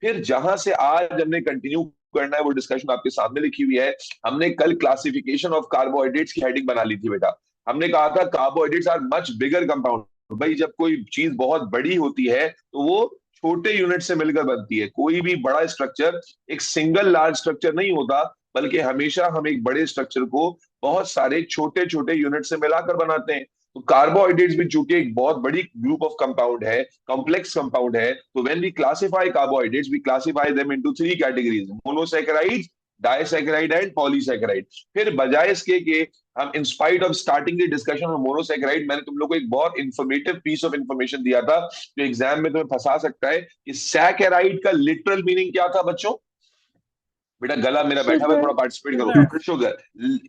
फिर जहां से आज हमने कंटिन्यू करना है वो डिस्कशन आपके सामने लिखी हुई है। हमने कल क्लासिफिकेशन ऑफ कार्बोहाइड्रेट्स की हेडिंग बना ली थी बेटा। हमने कहा था carbohydrates are much bigger compound. भाई जब कोई चीज बहुत बड़ी होती है तो वो छोटे यूनिट से मिलकर बनती है। कोई भी बड़ा स्ट्रक्चर एक सिंगल लार्ज स्ट्रक्चर नहीं होता, बल्कि हमेशा हम एक बड़े स्ट्रक्चर को बहुत सारे छोटे छोटे यूनिट से मिलाकर बनाते हैं। तो कार्बोहाइड्रेट्स भी चूंकि एक बहुत बड़ी ग्रुप ऑफ कंपाउंड है, कॉम्प्लेक्स कंपाउंड है, तो when we classify carbohydrates we classify them into three categories, monosaccharide, disaccharide and polysaccharide. फिर बजाय इसके कि हम in spite of starting the discussion on monosaccharide, मैंने तुम लोग को एक बहुत इंफॉर्मेटिव पीस ऑफ इंफॉर्मेशन दिया था जो एग्जाम में तुम्हें फंसा सकता है कि सैकेराइड का लिटरल मीनिंग क्या था बच्चों। बेटा गला मेरा बैठा हुआ है, शुगर। थोड़ा पार्टिसिपेट शुगर। करो। शुगर।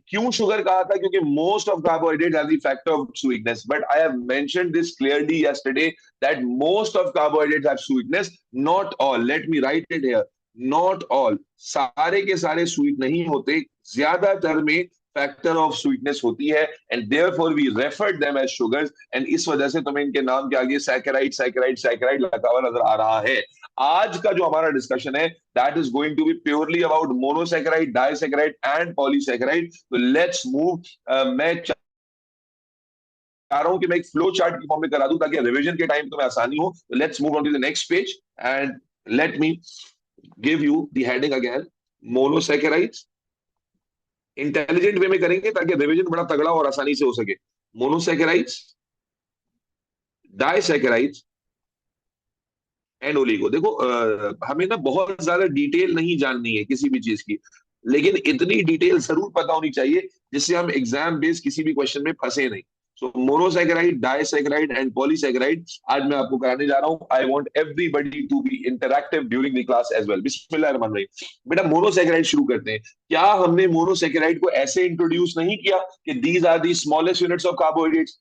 क्यों शुगर कहा था? क्योंकि most of carbohydrate have the factor of sweetness, but I have mentioned this clearly yesterday that most of carbohydrate have sweetness, not all. Let me right it here, not all. सारे के सारे sweet नहीं होते, ज्यादातर में factor of sweetness होती है, and therefore we refer them as sugars. And इस वजह से तुम्हें इनके नाम के आगे सैकेराइड सैकेराइड सैकेराइड लगा हुआ नजर आ रहा है। आज का जो हमारा डिस्कशन है that is going to be purely about monosaccharide, disaccharide and polysaccharide. So let's move. मैं चाह रहा हूं कि मैं एक फ्लो चार्ट की फॉर्म में करा दूं ताकि रिवीजन के टाइम तुम्हें आसानी हो। So let's move on to the next page and let me give you the heading again. Monosaccharides. Intelligent way में करेंगे ताकि रिवीजन बड़ा तगड़ा और आसानी से हो सके। Monosaccharides, disaccharides and oligo. देखो हमें ना बहुत ज्यादा डिटेल नहीं जाननी है किसी भी चीज की, लेकिन इतनी डिटेल जरूर पता होनी चाहिए जिससे हम एग्जाम बेस्ड किसी भी क्वेश्चन में फंसे नहीं। So monosaccharide, disaccharide and polysaccharide आज मैं आपको कराने जा रहा हूं। I want everybody to be interactive during the class as well. बिस्मिल्लाहिर्रहमानिर्रहीम। बेटा मोनोसैकेराइड शुरू करते हैं। क्या हमने मोनोसैकेराइड को ऐसे इंट्रोड्यूस नहीं किया कि these are the smallest units of carbohydrates?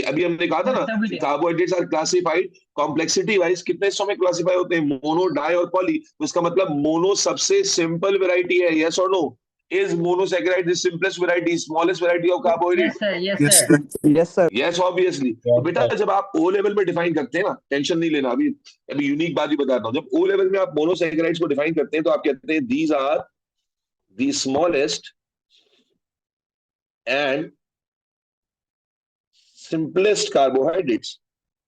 अभी हमने कहा था ना कि carbohydrates are classified complexity wise कितने हिस्सों में क्लासिफाई होते हैं, मोनो, डाई और पॉली। तो इसका मतलब मोनो सबसे सिंपल वैरायटी है, यस और no? Is monosaccharide the simplest variety, smallest variety of carbohydrate? Yes sir, yes sir. Yes sir. Yes obviously. तो बेटा जब आप ओ लेवल में डिफाइन करते हैं ना, टेंशन नहीं लेना, अभी अभी यूनिक बात ही बताता हूँ। जब ओ लेवल में आप मोनोसैकेराइड्स को डिफाइन करते हैं तो आप कहते हैं these are the smallest and simplest carbohydrates.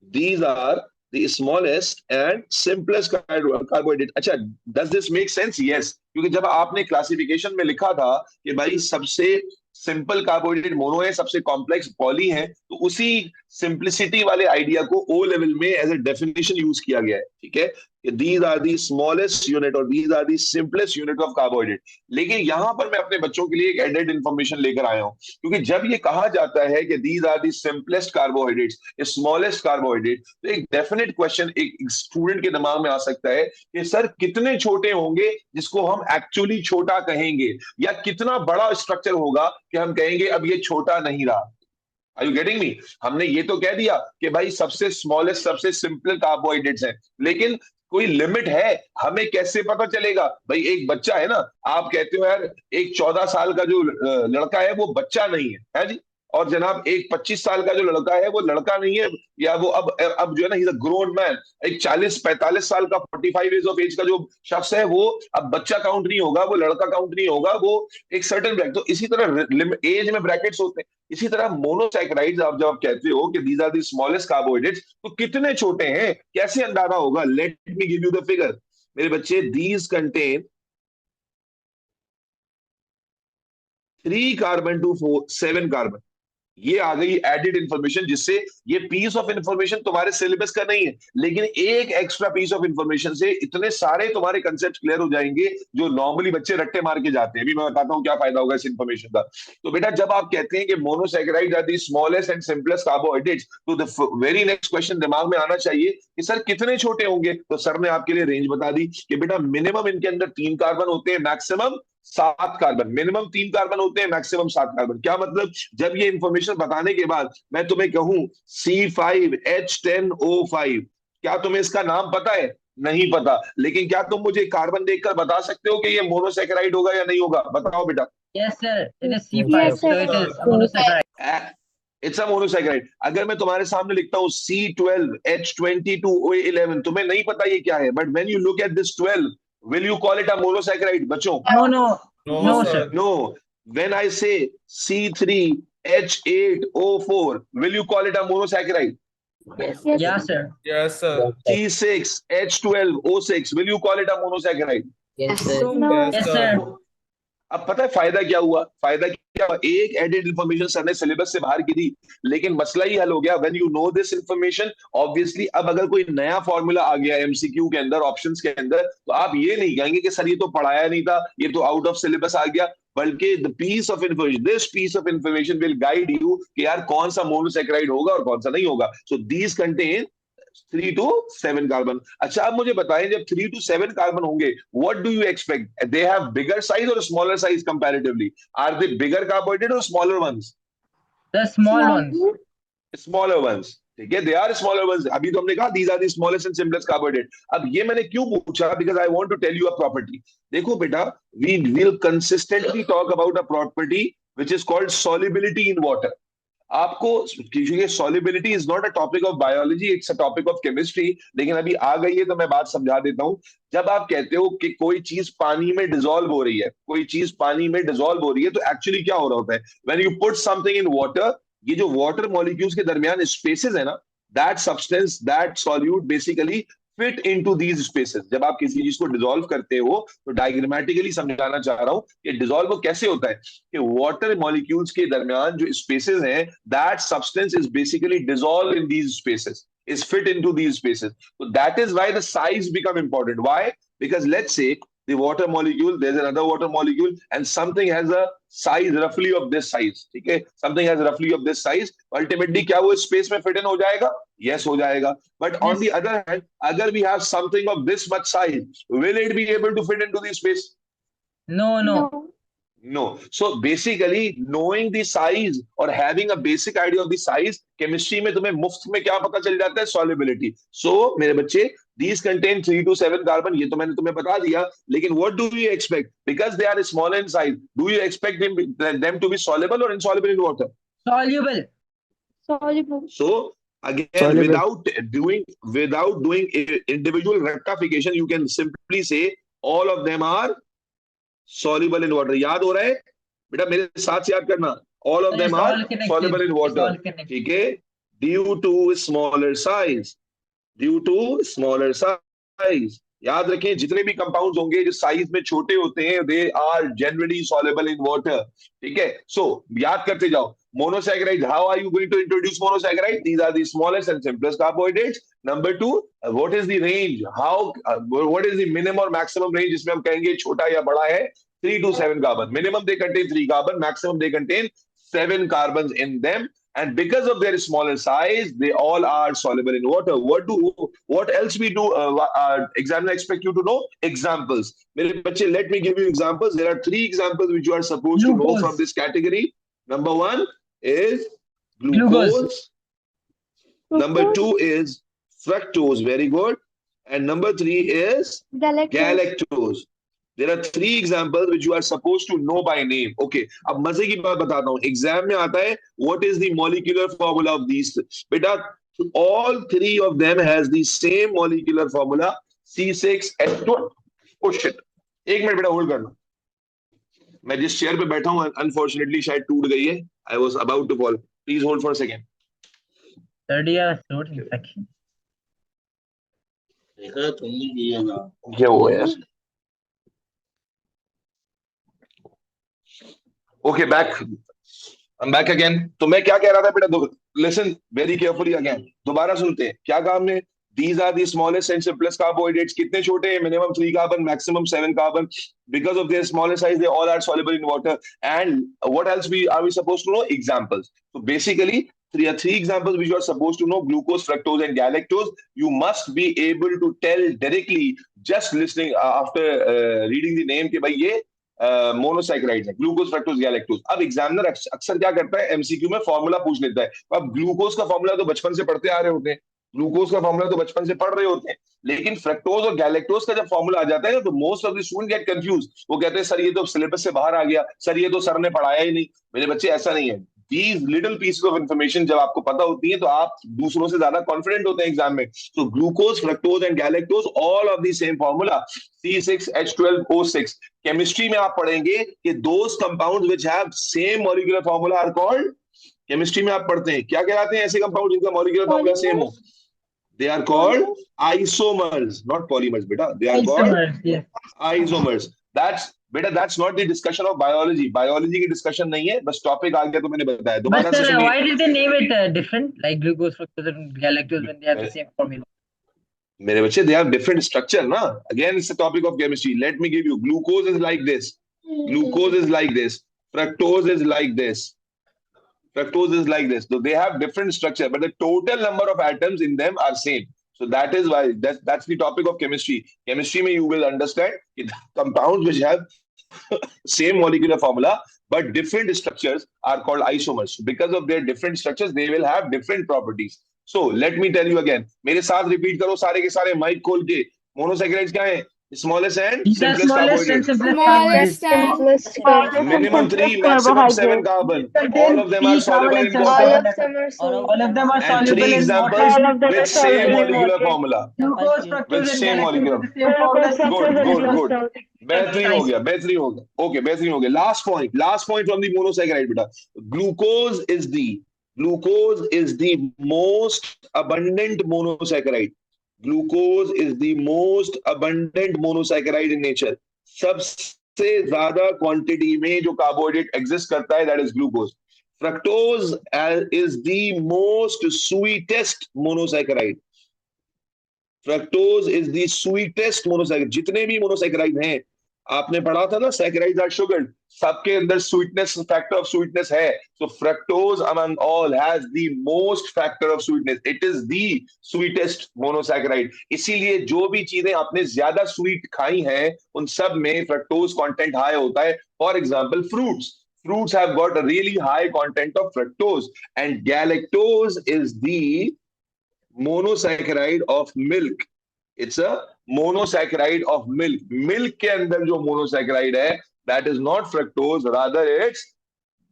These are the smallest and simplest carbohydrate. अच्छा, does this make sense? Yes, क्योंकि जब आपने क्लासिफिकेशन में लिखा था कि भाई सबसे सिंपल कार्बोहाइड्रेट मोनो है, सबसे कॉम्प्लेक्स पॉली है, तो उसी सिंप्लिसिटी वाले आइडिया को ओ लेवल में एज ए डेफिनेशन यूज किया गया है। ठीक है, these are the smallest unit और these are the simplest unit of carbohydrate. लेकिन यहां पर मैं अपने बच्चों के लिए एक एडेड इंफॉर्मेशन लेकर आया हूं, क्योंकि जब ये कहा जाता है कि these are the simplest carbohydrates, smallest carbohydrate, तो एक डेफिनेट क्वेश्चन एक स्टूडेंट के दिमाग में आ सकता है कि सर कितने छोटे होंगे जिसको हम एक्चुअली छोटा कहेंगे, या कितना बड़ा स्ट्रक्चर होगा कि हम कहेंगे अब ये छोटा नहीं रहा। Are you getting me? हमने ये तो कह दिया कि भाई सबसे स्मॉलेस्ट सबसे सिंपल कार्बोहाइड्रेट्स हैं, लेकिन कोई लिमिट है? हमें कैसे पता चलेगा? भाई एक बच्चा है ना, आप कहते हो यार एक 14 साल का जो लड़का है वो बच्चा नहीं है जी, और जनाब एक 25 साल का जो लड़का है वो लड़का नहीं है, या वो अब जो है ना he is a grown man. एक 40-45 साल का 45 इयर्स ऑफ एज का जो शख्स है वो अब बच्चा काउंट नहीं होगा, वो लड़का काउंट नहीं होगा, वो एक सर्टेन ब्रैकेट। तो इसी तरह एज में ब्रैकेट्स होते हैं। इसी तरह मोनोसैकेराइड्स आप जब कहते हो कि these are the smallest carbohydrates, तो कितने छोटे हैं, कैसे अंदाजा होगा? Let me give you the figure मेरे बच्चे। These contain 3 carbon to 7 carbon. ये आ गई एडेड इंफॉर्मेशन, जिससे ये पीस ऑफ इंफॉर्मेशन तुम्हारे सिलेबस का नहीं है, लेकिन एक एक्स्ट्रा पीस ऑफ इंफॉर्मेशन से इतने सारे तुम्हारे कंसेप्ट क्लियर हो जाएंगे जो नॉर्मली बच्चे रट्टे मार के जाते हैं। अभी मैं बताता हूं क्या फायदा होगा इस इंफॉर्मेशन का। तो बेटा जब आप कहते हैं कि monosaccharide are the smallest and simplest carbohydrates, तो द वेरी नेक्स्ट क्वेश्चन दिमाग में आना चाहिए कि सर कितने छोटे होंगे? तो सर ने आपके लिए रेंज बता दी कि बेटा मिनिमम इनके अंदर 3 कार्बन होते हैं, मैक्सिमम 7 कार्बन। मिनिमम 3 कार्बन होते हैं, मैक्सिमम 7 कार्बन। क्या मतलब? जब ये इंफॉर्मेशन बताने के बाद मैं तुम्हें कहूं C5H10O5, क्या तुम्हें इसका नाम पता है? नहीं पता। लेकिन क्या तुम मुझे कार्बन देखकर बता सकते हो कि ये मोनोसैकेराइड होगा या नहीं होगा? बताओ बेटा। Yes sir, it is C5, so it is monosaccharide. It's a monosaccharide. अगर मैं तुम्हारे सामने लिखता हूँ C12H22O11, तुम्हें नहीं पता ये क्या है, but when you look at this 12, will you call it a monosaccharide बच्चों? No, no, No, no, sir. sir. No. When I say C3H8O4, will you call it a monosaccharide? Yes, yes. Yeah, sir. Yes, sir. C6H12O6, will you call it a monosaccharide? Yes, So, sir. No. Yes, yes, sir. sir. अब पता है फायदा क्या हुआ? फायदा क्या हुआ? एक एडेड इंफॉर्मेशन सर ने सिलेबस से बाहर की थी, लेकिन मसला ही हल हो गया। When you know this information, obviously अब अगर कोई नया फॉर्मूला आ गया एमसीक्यू के अंदर, ऑप्शंस के अंदर, तो आप ये नहीं कहेंगे कि सर ये तो पढ़ाया नहीं था, ये तो आउट ऑफ सिलेबस आ गया, बल्कि the piece of information, this piece of information will guide you कि यार कौन सा मोनोसैकेराइड होगा और कौन सा नहीं होगा। So these contain 3 to 7 carbon. अच्छा, अब मुझे बताएं, जब 3 to 7 कार्बन होंगे, what do you expect? They have bigger size और smaller size comparatively? Are they bigger carbohydrate और smaller ones? The small ones. Smaller ones, ठीक है, दे आर स्मॉलर वंस। अभी तो हमने कहा these are the smallest and simplest carbohydrate. अब ये मैंने क्यों पूछा? Because I want to tell you a property. देखो बेटा, we will consistently talk about a property which is called solubility in water. आपको, क्योंकि solubility is not a topic of biology, it's a topic of chemistry, लेकिन अभी आ गई है तो मैं बात समझा देता हूं। जब आप कहते हो कि कोई चीज पानी में डिसॉल्व हो रही है, कोई चीज पानी में डिसॉल्व हो रही है, तो एक्चुअली क्या हो रहा होता है? When you put something in water, ये जो वाटर मॉलिक्यूल्स के दरमियान स्पेसेस है ना, that substance, that solute basically fit into these spaces. जब आप किसी चीज को डिसॉल्व करते हो, तो डायग्रामेटिकली समझाना चाह रहा हूं कि डिसॉल्व कैसे होता है, कि वाटर मॉलिक्यूल्स के दरमियान जो स्पेसेस हैं, that substance is basically dissolve in these spaces, is fit into these spaces. So that is why the size become important. Why? Because let's say the water molecule, there's another water molecule, and something has a size roughly of this size. ठीक है, something has roughly of this size. Ultimately क्या वो space में fit in हो जाएगा? Yes, हो जाएगा. But on Yes. the other hand, अगर we have something of this much size, will it be able to fit into the space? No, no. No. No. So basically, knowing the size or having a basic idea of the size, chemistry में तुम्हें मुफ्त में क्या पता चल जाता है? Solubility. So मेरे बच्चे, these contain 3 to 7 carbon, ये तो मैंने तुम्हें बता दिया, लेकिन what do you expect? Because they are small in size, do you expect them to be soluble or insoluble in water? Soluble. Soluble. So again, Soluble. without doing individual rectification, you can simply say all of them are soluble in water. याद हो रहा है बेटा? मेरे साथ से याद करना, all of them It's are all connected. soluble in It's water. all connected. ठीक है, due to smaller size, due to smaller size, याद रखें, जितने भी कंपाउंड्स होंगे जो साइज में छोटे होते हैं, they are generally soluble in water. ठीक है, सो याद करते जाओ। Monosaccharide, how are you going to introduce monosaccharide? These are the smallest and simplest carbohydrates. Number two, what is the range, how, what is the minimum और maximum range जिसमें हम कहेंगे छोटा या बड़ा है? 3 to 7 carbon. Minimum they contain 3 carbon, maximum they contain 7 carbons in them. And because of their smaller size, they all are soluble in water. What else we do? Examiner expect you to know examples. मेरे बच्चे, let me give you examples. There are 3 examples which you are supposed to know Glucose. from this category. Number 1 is Glucose. glucose. Number 2 is fructose. Very good. And number 3 is Galactose. galactose. There are 3 examples which you are supposed to know by name. Okay. अब मजे की बात बताता हूँ, exam में आता है what is the molecular formula of these? बेटा, all 3 of them has the same molecular formula, C6H2. Oh shit, एक मिनट बेटा होल्ड करना। मैं जिस चेयर पे बैठा हूँ अनफॉर्चुनेटली शायद टूट गई है। I was about to fall. Please hold for a second. Third year throat infection. क्या हुआ यार? Okay, back. I'm back again. तो मैं क्या कह रहा था बेटा? Listen very carefully again. दोबारा सुनते हैं, क्या कहा हमने? These are the smallest and simplest carbohydrates. कितने छोटे हैं? Minimum 3 carbon, maximum 7 carbon. Because of their smaller size, they all are soluble in water. And what else are we supposed to know? Examples. So basically, three examples which you are supposed to know: glucose, fructose, and galactose. You must be able to tell directly just listening after reading the name कि भाई ये monosaccharide है, glucose, fructose, galactose. अब examiner अक्सर क्या करता है, MCQ में फॉर्मूला पूछ लेता है। तो अब ग्लूकोज का फॉर्मूला तो बचपन से पढ़ते आ रहे होते हैं, ग्लूकोज का फॉर्मूला तो बचपन से पढ़ रहे होते हैं, लेकिन फ्रक्टोज और गैलेक्टोज का जब फॉर्मूला आ जाता है तो most of the student get confuse. वो कहते हैं सर ये तो सिलेबस से बाहर आ गया, सर ये तो सर ने पढ़ाया ही नहीं। मेरे बच्चे, ऐसा नहीं है। these little pieces of information जब आपको पता होती है तो आप दूसरों से ज्यादा कॉन्फिडेंट होते हैं एग्जाम में. So glucose, fructose and galactose all of the same formula, C6H12O6. Chemistry में आप पढ़ेंगे कि those compounds which have same molecular formula are called, chemistry में आप पढ़ते हैं क्या कहलाते हैं ऐसे कंपाउंड जिनका मॉलिक्यूलर फॉर्मूला सेम हो? They are called isomers, not polymers, beta. They are called Isomers, yes. isomers. That's not the discussion of biology. Biology की discussion नहीं है, बस टॉपिक आ गया तो मैंने बताया. But दोबारा से sir, सुनिए. why did they name it different, like glucose, fructose, and galactose when they have the same formula? मेरे बच्चे, they have different structure ना. Again, it's a topic of chemistry. Let me give you. Glucose is like this. Glucose is like this. Fructose is like this. Fructose is like this. So they have different structure, but the total number of atoms in them are same. So that is why that's the topic of chemistry. Chemistry में you will understand compounds which have same molecular formula but different structures are called isomers. Because of their different structures, they will have different properties. So let me tell you again. मेरे साथ repeat करो सारे के सारे mic खोल के. Monosaccharides क्या है? Smallest and These are simplest smallest and carbohydrates. simplest carbohydrates. Simplest carbohydrates. Minimum 3, maximum 7 carbon. All of them are soluble in All water. of them are soluble. All of them are And soluble three in examples water. All of them are with same soluble in molecular water. formula. Glucose, With fructose, and same galactose molecular. with the same formula. Good. बेहतरीन हो गया, बेहतरीन हो गया. Okay, बेहतरीन हो गया. Last point from the monosaccharide beta. Glucose is the most abundant monosaccharide. Glucose is the most abundant monosaccharide in nature. सबसे ज्यादा क्वांटिटी में जो कार्बोहाइड्रेट एग्जिस्ट करता है, that is glucose. Fructose is the most sweetest monosaccharide. Fructose is the sweetest monosaccharide. जितने भी monosaccharide हैं, आपने पढ़ा था ना, saccharides are sugared. सबके अंदर sweetness, factor of sweetness है. So fructose among all has the most factor of sweetness. It is the sweetest monosaccharide. इसीलिए जो भी चीजें आपने ज्यादा sweet खाई हैं, उन सब में fructose content high होता है. For example, fruits. Fruits have got a really high content of fructose, and galactose is the monosaccharide of milk. It's a monosaccharide of milk. Milk के अंदर जो monosaccharide है, that is not fructose, rather it's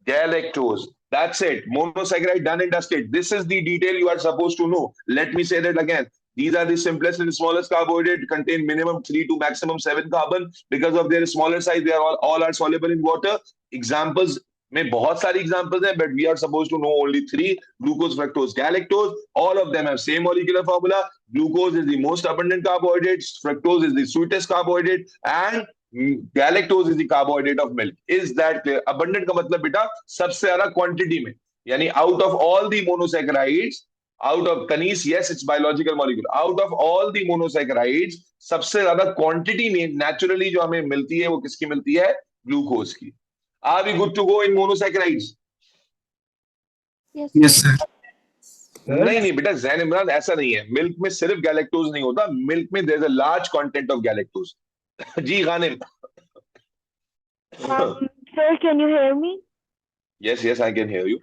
galactose. That's it. Monosaccharide done and dusted. This is the detail you are supposed to know. Let me say that again. These are the simplest and smallest carbohydrate, contain minimum 3 to maximum 7 carbon. Because of their smaller size, they are all are soluble in water. Examples में बहुत सारी examples हैं, but we are supposed to know only 3: glucose, fructose, galactose. All of them have same molecular formula. Glucose is the most abundant carbohydrate, fructose is the sweetest carbohydrate, and galactose is the carbohydrate of milk. Is that clear? Abundant का मतलब बेटा सबसे ज्यादा quantity में, यानी out of all the monosaccharides, out of Tanis, yes, it's biological molecule. Out of all the monosaccharides, सबसे ज्यादा quantity में naturally जो हमें मिलती है, वो किसकी मिलती है? ग्लूकोज की. Are we good to go in monosaccharides? Yes, sir. नहीं बेटा, जैन इमरान, ऐसा नहीं है. मिल्क में सिर्फ गैलेक्टोज नहीं होता, मिल्क में there is a large content of galactose. जी Ghanim. Sir, can you hear me? Yes, I can hear you.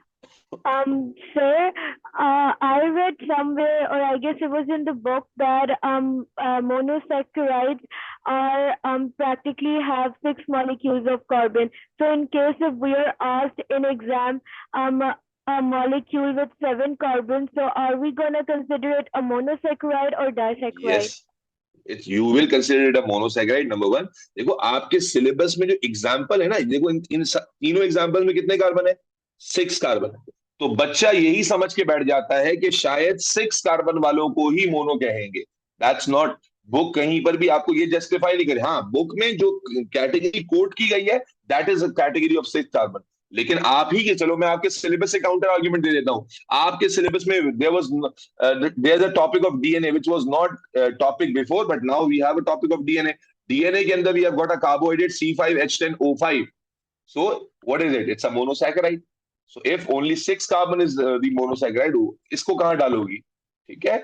Sir, I read somewhere, or I guess it was in the book, that monosaccharides are practically have 6 molecules of carbon. So in case if we are asked in exam a molecule with 7 carbons, so are we gonna consider it a monosaccharide or disaccharide? Yes, you will consider it a monosaccharide. Number 1. देखो आपके syllabus में जो example है ना, देखो इन तीनों example में कितने कार्बन है? 6 कार्बन. तो बच्चा यही समझ के बैठ जाता है कि शायद 6 कार्बन वालों को ही मोनो कहेंगे. That's not. बुक कहीं पर भी आपको ये जस्टिफाई नहीं करे. हाँ, बुक में जो कैटेगरी कोट की गई है, that is a category of 6 carbon. लेकिन आप ही के, चलो मैं आपके सिलेबस से काउंटर आर्ग्यूमेंट दे देता हूं. आपके सिलेबस में there a topic of DNA which was not topic before, but now we have a topic of DNA. DNA के अंदर we have got a carbohydrate C5H10O5. So what is it? It's a monosaccharide. So if only 6 carbon is the monosaccharide, इसको कहां डालोगी? ठीक है?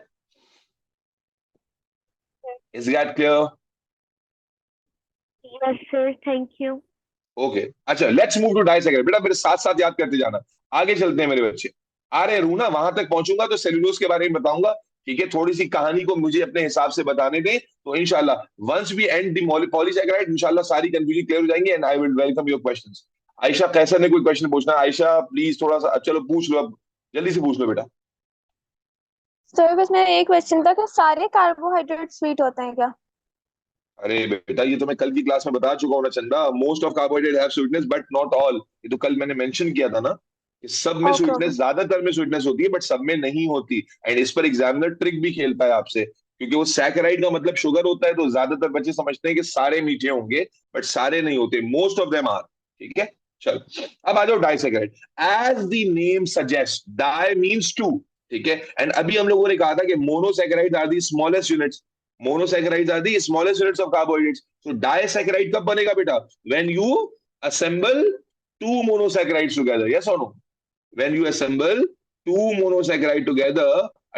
Is that clear? Yes, sir. Thank you. Okay. अच्छा, let's move to disaccharide. बेटा मेरे साथ साथ याद करते जाना. आगे चलते हैं मेरे बच्चे. आ रहे रूना, वहां तक पहुंचूंगा तो सेल्यूलोज के बारे में बताऊंगा. ठीक है, थोड़ी सी कहानी को मुझे अपने हिसाब से बताने दें, तो इंशाल्लाह once we end the polysaccharide, इंशाल्लाह सारी कंफ्यूजन क्लियर हो जाएंगी, and I will welcome your questions. Ayesha Qaiser ने कोई क्वेश्चन पूछना है? आयशा प्लीज थोड़ा सा, चलो पूछ लो, अब जल्दी से पूछ लो बेटा। सर बस मेरा एक क्वेश्चन था कि सारे कार्बोहाइड्रेट स्वीट होते हैं क्या? अरे बेटा ये तो मैं कल की क्लास में बता चुका हूँ ना चंदा, most of carbohydrate have sweetness but not all. ये तो कल मैंने मेंशन किया था ना कि सब में ओके स्वीटनेस, ओके। ज्यादातर में स्वीटनेस होती है बट सब में नहीं होती। एंड इस पर एग्जामिनर ट्रिक भी खेलता है आपसे, क्योंकि वो सैकराइड का मतलब शुगर होता है, तो ज्यादातर बच्चे समझते हैं कि सारे मीठे होंगे, बट सारे नहीं होते, मोस्ट ऑफ देम आर। ठीक है, चलो अब आ जाओ disaccharide. As the name suggest, di means two. ठीक है, एंड अभी हम लोगों ने कहा था कि monosaccharide are the smallest units, monosaccharides are the smallest units of carbohydrates. So disaccharide कब बनेगा बेटा? When you assemble two monosaccharides together, yes or no? When you assemble two monosaccharide together,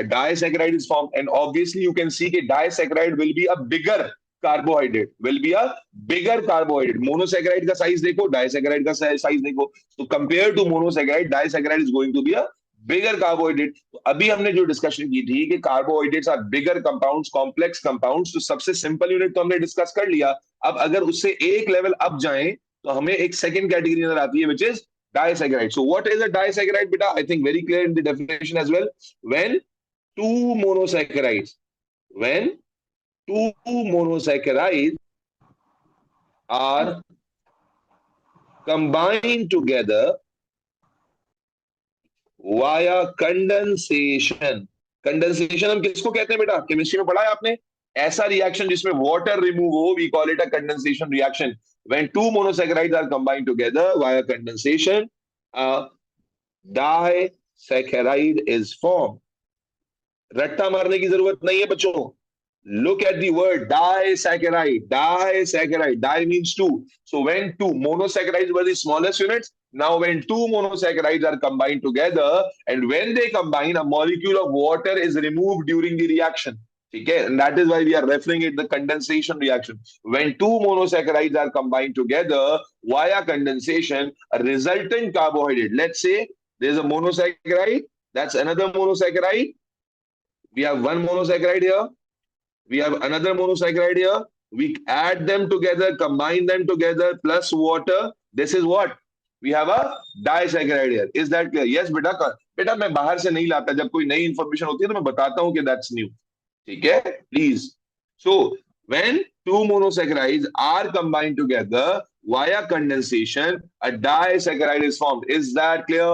a disaccharide is formed, and obviously you can see that disaccharide will be a bigger carbohydrate, will be a bigger carbohydrate. Monosaccharide का size देखो, disaccharide का size देखो, so compared to monosaccharide, disaccharide is going to be a bigger carbohydrate. तो अभी हमने जो discussion की थी कि carbohydrates are bigger compounds, complex compounds, तो सबसे सिंपल यूनिट तो हमने डिस्कस कर लिया। अब अगर उससे एक लेवल अप जाएं तो हमें एक सेकंड कैटेगरी नजर आती है, which is disaccharide. So what is a disaccharide, beta? I think very clear in the definition as well. When two monosaccharides, when two monosaccharides are combined together via condensation. Condensation हम किसको कहते हैं बेटा? Chemistry में पढ़ा है आपने? ऐसा रिएक्शन जिसमें वाटर रिमूव हो, we call it a condensation reaction. When two monosaccharides are combined together via condensation, a disaccharide is formed. रट्टा मारने की जरूरत नहीं है बच्चों. Look at the word disaccharide. Disaccharide. Di means two. So when two monosaccharides were the smallest units, now when two monosaccharides are combined together, and when they combine, a molecule of water is removed during the reaction. Okay, and that is why we are referring it the condensation reaction. When two monosaccharides are combined together via condensation, a resultant carbohydrate. Let's say there's a monosaccharide. That's another monosaccharide. We have one monosaccharide here. We have another monosaccharide here. We add them together, combine them together, plus water. This is what? We have a disaccharide here. Is that clear? Yes, बेटा. बेटा मैं बाहर से नहीं लाता, जब कोई नई इंफॉर्मेशन होती है तो मैं बताता हूँ कि that's new. ठीक है? Please. So when two monosaccharides are combined together via condensation, a disaccharide is formed. Is that clear?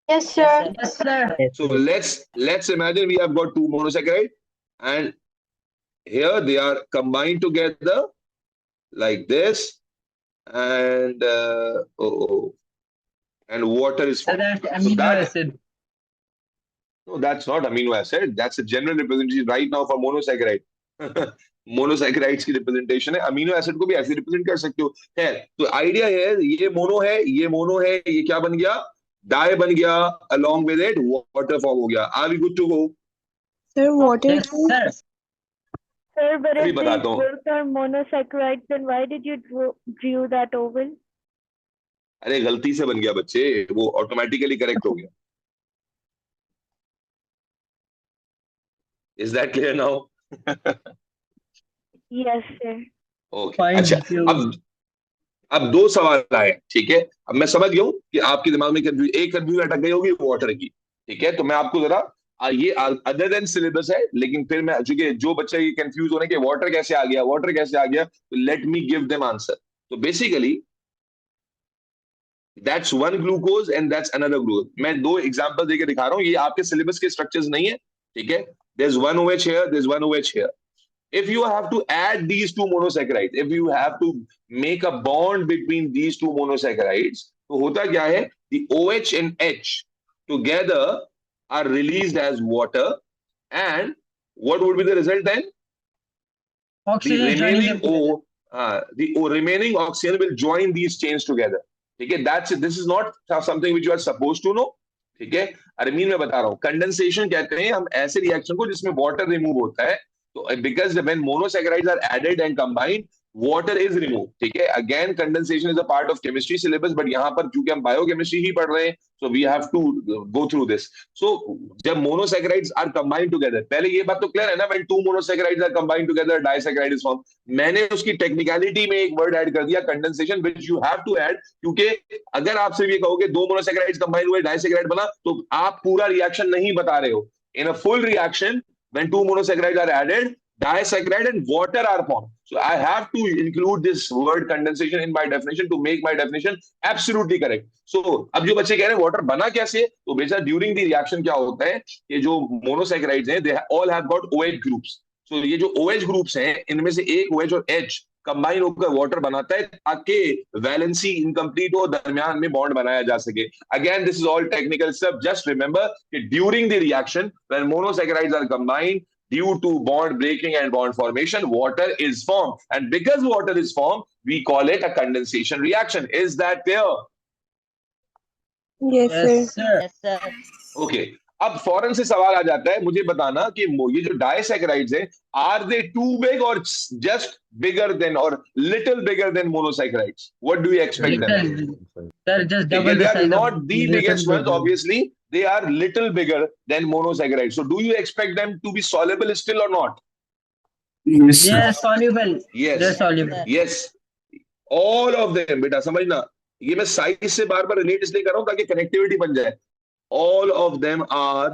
Yes sir. Yes, sir. So let's imagine we have got two monosaccharides, and here they are combined together like this, and and water is So formed. that's So amino that, acid. no, that's not amino acid. That's a general representation right now for monosaccharide. Monosaccharides की representation है, amino acid को भी ऐसे represent कर सकते हो. है तो आइडिया है, ये मोनो है, ये मोनो है, ये क्या बन गया? डाई बन गया, along with it water form हो गया. Are we good to go? Sir, what Yes, is sir. Sir, but अभी if बताता these हूँ. both are monosaccharides, then why did you drew that oval? अरे गलती से बन गया बच्चे, वो ऑटोमेटिकली करेक्ट हो गया. Is that clear now? Yes, sir. Okay. Fine. अच्छा, अब दो सवाल आए. ठीक है, अब मैं समझ गया हूं कि आपके दिमाग में एक कंफ्यूजन अटक गई होगी वाटर की. ठीक है, तो मैं आपको जरा ये अदर देन सिलेबस है, लेकिन फिर मैं चूंकि जो बच्चे ये कंफ्यूज होने के वाटर कैसे आ गया, वाटर कैसे आ गया, तो let me give them answer. तो basically that's one glucose and that's another glucose. मैं दो एग्जांपल देके दिखा रहा हूं, ये आपके सिलेबस के स्ट्रक्चर्स नहीं है. ठीक है, there is one OH here, there is one OH here. If you have to add these two monosaccharides, if you have to make a bond between these two monosaccharides, तो होता क्या है? The OH and H together are released as water, and what would be the result then? The Oxygen joining remaining them. the remaining oxygen will join these chains together. ठीक है, that's it. This is not something which you are supposed to know. ठीक है, अरमीन मैं बता रहा हूँ. Condensation कहते हैं हम ऐसे रिएक्शन को जिसमें वाटर रिमूव होता है. So because when monosaccharides are added and combined, water is removed. ठीक है, again condensation is a part of chemistry syllabus, but यहाँ पर क्योंकि हम biochemistry ही पढ़ रहे हैं, so we have to go through this. So जब monosaccharides are combined together, पहले ये बात तो clear है ना, when two monosaccharides are combined together, disaccharide is formed. मैंने उसकी technicality में एक word add कर दिया condensation, which you have to add, क्योंकि अगर आप सिर्फ ये कहोगे दो monosaccharides combine हुए disaccharide बना, तो आप पूरा reaction नहीं बता रहे हो. In a full reaction, when two monosaccharides are added, disaccharide and water are formed. So I have to include this word condensation in my definition to make my definition absolutely correct. So अब जो बच्चे कह रहे हैं water बना कैसे, तो बेटा during the reaction क्या होता है कि जो monosaccharides हैं they all have got OH groups. So ये जो OH groups हैं इनमें से एक OH और H कंबाइन होकर वाटर बनाता है ताकि वैलेंसी इनकम्प्लीट हो, दरमियान में बॉन्ड बनाया जा सके. Again this is all technical stuff. Just remember कि during the reaction when monosaccharides are combined, due to bond breaking and bond formation, water is formed, and because water is formed, we call it a condensation reaction. Is that clear? Yes, sir. Yes, sir. Okay. अब फौरन से सवाल आ जाता है, मुझे बताना कि ये जो डाइसैकेराइड्स हैं, आर दे टू बिग और जस्ट बिगर देन और little bigger than monosaccharides? What do you expect them? Sir, just double They the are size not of the biggest ones, little obviously. They are little bigger than monosaccharides. So do you expect them to be soluble still or not? Yes, sir. Yes, soluble. Yes. They're soluble. Yes. All of them. बेटा समझना, ये मैं size से बार बार relate इसलिए कर रहा हूं ताकि कनेक्टिविटी बन जाए. All of them are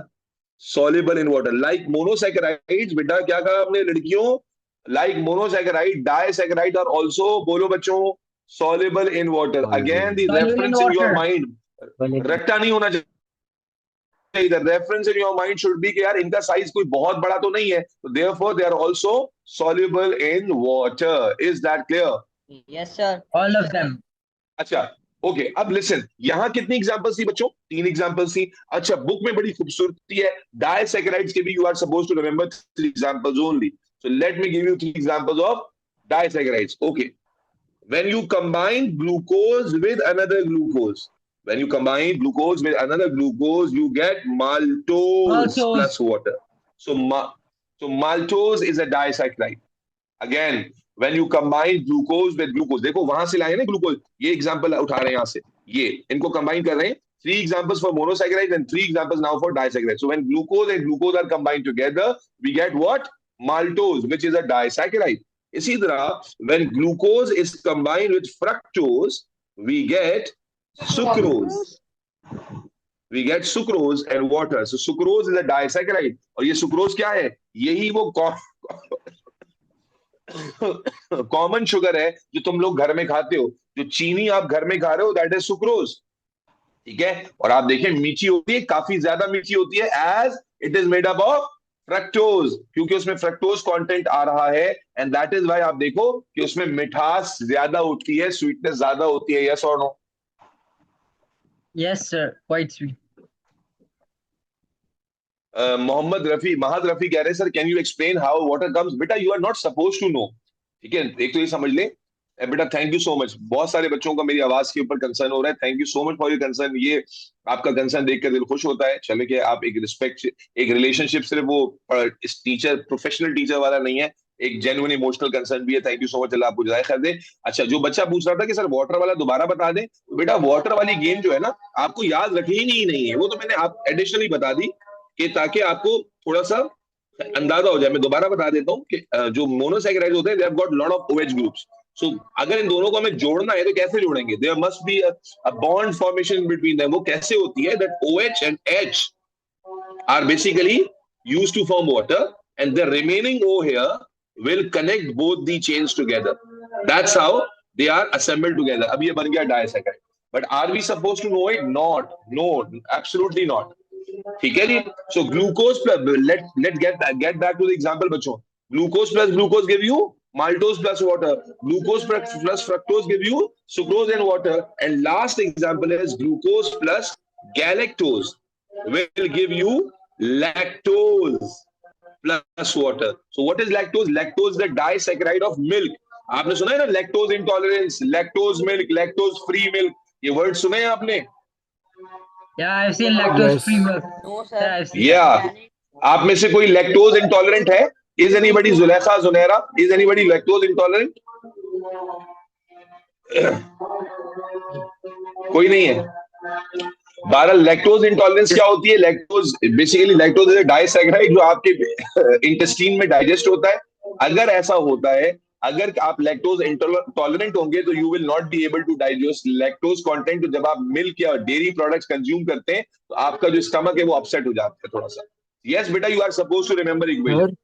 soluble in water. Like monosaccharides, बेटा क्या कहा आपने लड़कियों? Like monosaccharide, disaccharide are also, बोलो बच्चों, soluble in water. Again, the Soluble in reference in your water. mind, रट्टा नहीं होना चाहिए. The reference in your mind should be कि यार इनका साइज कोई बहुत बड़ा तो नहीं है, so therefore they are also soluble in water. Is that clear? Yes, sir. All of them. अच्छा, ओके. अब लिसन, यहाँ कितनी एग्जांपल्स थी बच्चों? 3 एग्जांपल्स थी. अच्छा, बुक में बड़ी खूबसूरती है, डाइसैकेराइड्स के भी you are supposed to remember 3 examples only. So let me give you 3 examples of disaccharides. Okay, when you combine glucose with another glucose, when you combine glucose with another glucose, you get maltose Maltose. plus water. So maltose is a disaccharide. Again, when you combine glucose with glucose, देखो वहां से लाए ना glucose, ये example उठा रहे हैं यहाँ से, ये इनको कंबाइन कर रहे हैं. 3 examples for monosaccharides and 3 examples now for disaccharides. So when glucose and glucose are combined together, we get what? Maltose, which is a disaccharide. इसी तरह when glucose is combined with fructose, we get sucrose. We get sucrose and water. So sucrose is a disaccharide. और ये sucrose क्या है? यही वो common sugar है जो तुम लोग घर में खाते हो. जो चीनी आप घर में खा रहे हो, दैट इज सुक्रोज. ठीक है, और आप देखें मीठी होती है, काफी ज्यादा मीठी होती है, as it is made up of fructose, क्योंकि उसमें फ्रक्टोज कंटेंट आ रहा है, एंड दैट इज व्हाई आप देखो कि उसमें मिठास ज्यादा होती है, स्वीटनेस ज्यादा होती है. यस और no? Yes, sir. Quite sweet. Mohammad Rafi, Mahad Rafi कह रहे हैं, sir can you explain how water comes? बेटा you are not suppose to know. ठीक है, एक तो ये समझ ले. बेटा थैंक यू सो मच. बहुत सारे बच्चों का मेरी आवाज के ऊपर कंसर्न हो रहा है. Thank you so much for your concern. ये आपका कंसर्न देखकर दिल खुश होता है. चले कि आप एक रिस्पेक्ट, एक रिलेशनशिप, सिर्फ वो टीचर, प्रोफेशनल टीचर वाला नहीं है, एक जेन्युइन इमोशनल कंसर्न भी है. Thank you so much. अल्लाह आपको जज़ाए खैर दे. अच्छा, जो बच्चा पूछ रहा था कि सर वाटर वाला दोबारा बता दें, तो बेटा वाटर वाली गेम जो है ना, आपको याद रखनी ही नहीं है. वो तो मैंने आप एडिशनली बता दी कि ताकि आपको थोड़ा सा अंदाजा हो जाए. मैं दोबारा बता देता हूँ कि जो मोनोसैकेराइड्स होते हैं, they have got lot of OH groups. So अगर इन दोनों को हमें जोड़ना है तो कैसे जोड़ेंगे? There must be a bond formation between them. वो कैसे होती है? That OH and H are basically used to form water, and the remaining O here will connect both the chains together. That's how they are assembled together. अब ये बन गया disaccharide. But are we supposed to know it? Not. No, absolutely not. ठीक है जी. So glucose plus, let get back to the example बच्चों. Glucose plus glucose give you maltose plus water. Glucose plus fructose give you sucrose and water. And last example is glucose plus galactose will give you lactose plus water. So what is lactose? Lactose is the disaccharide of milk. आपने सुना है ना, lactose intolerance, lactose milk, lactose free milk. ये word सुने हैं आपने? Yeah, I've seen lactose free milk. No, Sir, I've sir. seen. Yeah. आप में से कोई lactose intolerant है? Is anybody Zulekha, Zunaira? Is anybody lactose intolerant? कोई नहीं है। 12 लैक्टोज इंटॉलरेंस क्या होती है? Lactose basically lactose is disaccharide जो आपके इंटेस्टीन में डाइजेस्ट होता है। अगर ऐसा होता है, अगर आप लैक्टोज इंटॉलरेंट होंगे तो you will not be able to digest lactose content. तो जब आप मिल्क या डेयरी प्रोडक्ट्स कंज्यूम करते हैं तो आपका जो स्टमक है वो अपसेट हो जाता है थोड़ा सा। यस बेटा, you are suppose to remember equation.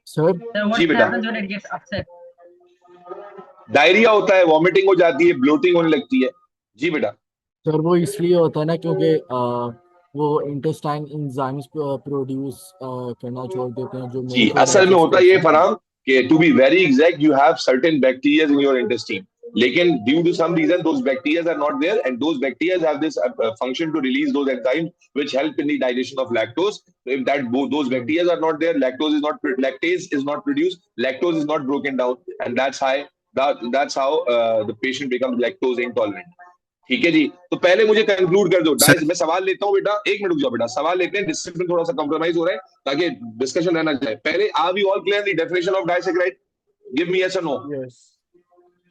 Sir Sir, जी what बेटा। happens when it gets upset? Diarrhoea होता है, वॉमिटिंग हो जाती है, ब्लोटिंग होने लगती है। जी बेटा। सर वो इसलिए होता है ना क्योंकि वो इंटेस्टाइन एंजाइम्स प्रोड्यूस करना छोड़ देते हैं जो जी मिल्क को असल में डाइजेस्ट होता कर ये सकें। फरहान कि to be very exact you have certain bacteria in your intestine, लेकिन due to some reason those bacteria are not there and those bacteria have this function to release those enzymes which help in the digestion of lactose. So if that those bacteria are not there, lactase is not produced, lactose is not broken down, and that's how the patient becomes lactose intolerant. ठीक है जी। तो पहले मुझे conclude कर दो। Sir मैं सवाल लेता हूँ बेटा, एक मिनट रुक जाओ बेटा, सवाल लेते हैं, डिसिप्लिन थोड़ा सा कॉम्प्रोमाइज हो रहा है ताकि डिस्कशन रहना चाहिए। पहले are we all clear the definition of disaccharide? Give me yes और नो। यस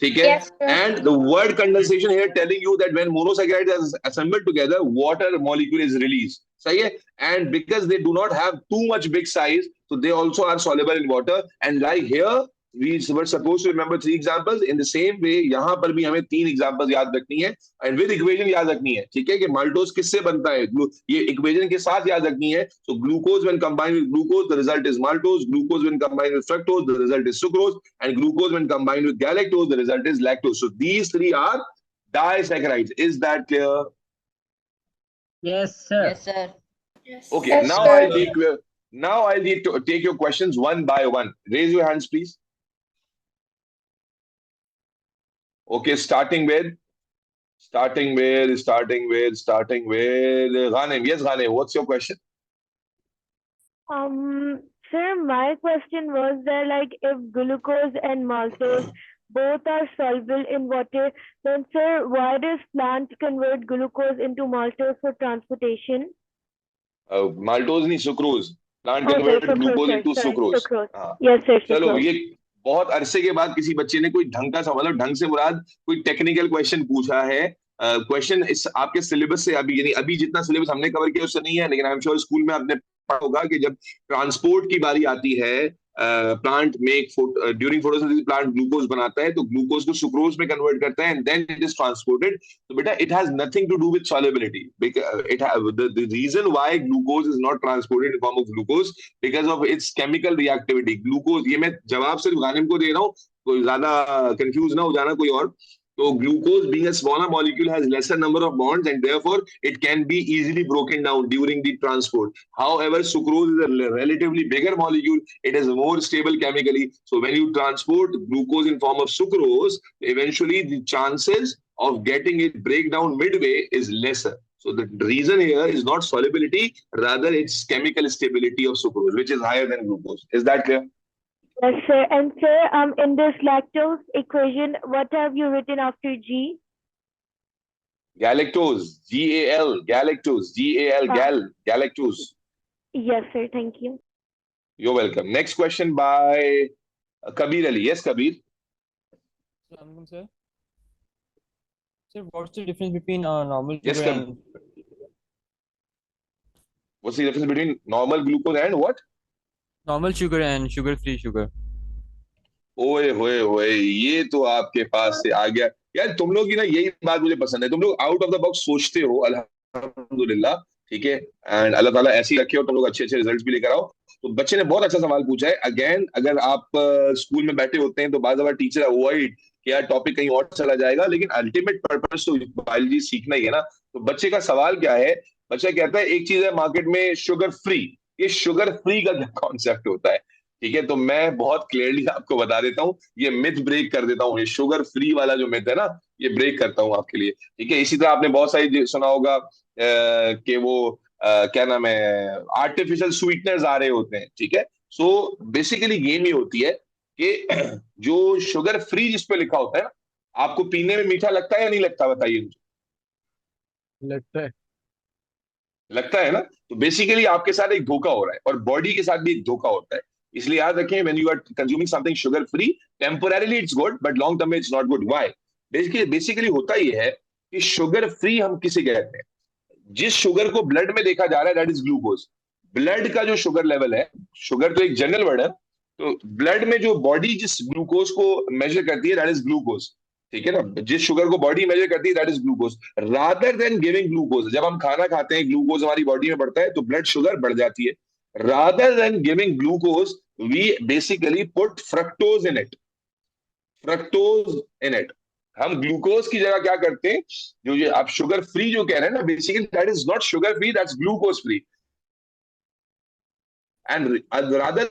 ठीक है। Yes, sir. And the word condensation here telling you that when monosaccharides are assembled together water molecule is release. सही है। And because they do not have too much big size so they also are soluble in water, and like here we were supposed to remember 3 examples. In the same way यहां पर भी हमें 3 examples याद रखनी है and with equation याद रखनी है। ठीक है कि maltose किससे बनता है, ये equation के साथ याद रखनी है। So glucose when combined with glucose the result is maltose, glucose when combined with fructose the result is sucrose, and glucose when combined with galactose the result is lactose. So these 3 are disaccharides. Is that clear? Yes, sir. Yes, sir. Okay, Yes, now sir. I'll need to take your questions one by one. Raise your hands, please. Okay, starting with Ghanem. Yes, Ghanem, what's your question? Sir, my question was that like if glucose and maltose both are soluble in water, then sir, why does plant convert glucose into maltose for transportation? Maltose नहीं, sucrose. Plant Oh, sorry, convert sucrose, glucose sorry, into sorry, sucrose. sucrose. हाँ। Yes, sir, चलो, sucrose. ये बहुत अरसे के बाद किसी बच्चे ने कोई ढंग का सवाल, ढंग से मुराद कोई टेक्निकल क्वेश्चन पूछा है। क्वेश्चन इस आपके सिलेबस से अभी, यानी अभी जितना सिलेबस हमने कवर किया उससे नहीं है, लेकिन आई एम श्योर स्कूल में आपने पढ़ा होगा कि जब ट्रांसपोर्ट की बारी आती है, plant make during photosynthesis plant glucose बनाता है, तो ग्लूकोज को सुक्रोज में कन्वर्ट करता है and then it is transported. तो बेटा it has nothing to do with solubility. The reason why glucose is not transported in form of glucose because of its chemical reactivity. Glucose, ये मैं जवाब सिर्फ गानिम को दे रहा हूँ, कोई ज्यादा कंफ्यूज ना हो जाना कोई और। तो glucose being a smaller molecule has lesser number of bonds and therefore it can be easily broken down during the transport. However, sucrose is a relatively bigger molecule. It is more stable chemically. So when you transport glucose in form of sucrose, eventually the chances of getting it break down midway is lesser. So the reason here is not solubility, rather it's chemical stability of sucrose, which is higher than glucose. Is that clear? Yes, sir. And sir, in this lactose equation, what have you written after G? Galactose, G-A-L, galactose, G-A-L, galactose. Yes, sir. Thank you. You're welcome. Next question by Kabir Ali. Yes, Kabir. Assalamualaikum, sir. Sir, what's the difference between normal Yes, sugar come. and What's the difference between normal glucose and what? sugar-free sugar? ओए होए होए, ये तो आपके पास से आ गया यार। तुम लोग की ना यही बात मुझे पसंद है, तुम लोग आउट ऑफ द बॉक्स सोचते हो, अल्हम्दुलिल्लाह। ठीक है, एंड अल्लाह ताला ऐसे ही रखे और तुम लोग अच्छे अच्छे रिजल्ट्स भी लेकर आओ। तो बच्चे ने बहुत अच्छा सवाल पूछा है। अगेन, अगर आप स्कूल में बैठे होते हैं तो बार बार टीचर अवॉइड कि यार टॉपिक कहीं और चला जाएगा, लेकिन अल्टीमेट पर्पस तो बायोलॉजी सीखना ही है ना। तो बच्चे का सवाल क्या है? बच्चा कहता है एक चीज है मार्केट में शुगर फ्री। ये शुगर फ्री का क्या कॉन्सेप्ट होता है? ठीक है, तो मैं बहुत क्लियरली आपको बता देता हूँ, ये मिथ ब्रेक कर देता हूँ। ये शुगर फ्री वाला जो मिथ है ना, ये ब्रेक करता हूँ आपके लिए। ठीक है, इसी तरह आपने बहुत सारी सुना होगा कि वो क्या नाम है, आर्टिफिशियल स्वीटनर्स आ रहे होते हैं। ठीक है, सो बेसिकली गेम ये होती है कि जो शुगर फ्री जिस पे लिखा होता है ना, आपको पीने में मीठा लगता है या नहीं लगता? बताइए मुझे। लगता है। लगता है ना? तो बेसिकली आपके साथ एक धोखा हो रहा है और बॉडी के साथ भी एक धोखा होता है। इसलिए याद रखें, when you are consuming something sugar free, temporarily it's good but long term में it's not good. Why? Basically होता ये है कि शुगर फ्री हम किसे कहते हैं? जिस शुगर को ब्लड में देखा जा रहा है, दैट इज ग्लूकोज। ब्लड का जो शुगर लेवल है, शुगर तो एक जनरल वर्ड है, तो ब्लड में जो बॉडी जिस ग्लूकोज को मेजर करती है, दैट इज ग्लूकोज। ठीक है ना? जिस शुगर को बॉडी मेजर करती है, that is glucose. Rather than giving glucose, जब हम खाना खाते हैं, ग्लूकोज हमारी बॉडी में बढ़ता है तो ब्लड शुगर बढ़ जाती है। Rather than giving glucose, we basically put fructose in it. Fructose in it, हम ग्लूकोज की जगह क्या करते हैं, जो ये आप शुगर फ्री जो कह रहे हैं ना, basically that is not sugar free, that's glucose free. And rather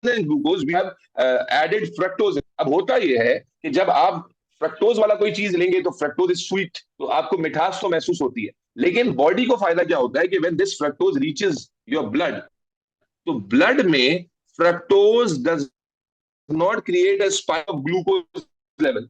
than glucose we have added fructose. अब होता यह है कि जब आप फ्रक्टोज वाला कोई चीज लेंगे तो फ्रक्टोज इज स्वीट, तो आपको मिठास तो महसूस होती है, लेकिन बॉडी को फायदा क्या होता है कि when this fructose reaches your blood, तो ब्लड में fructose does not create a spike of glucose level.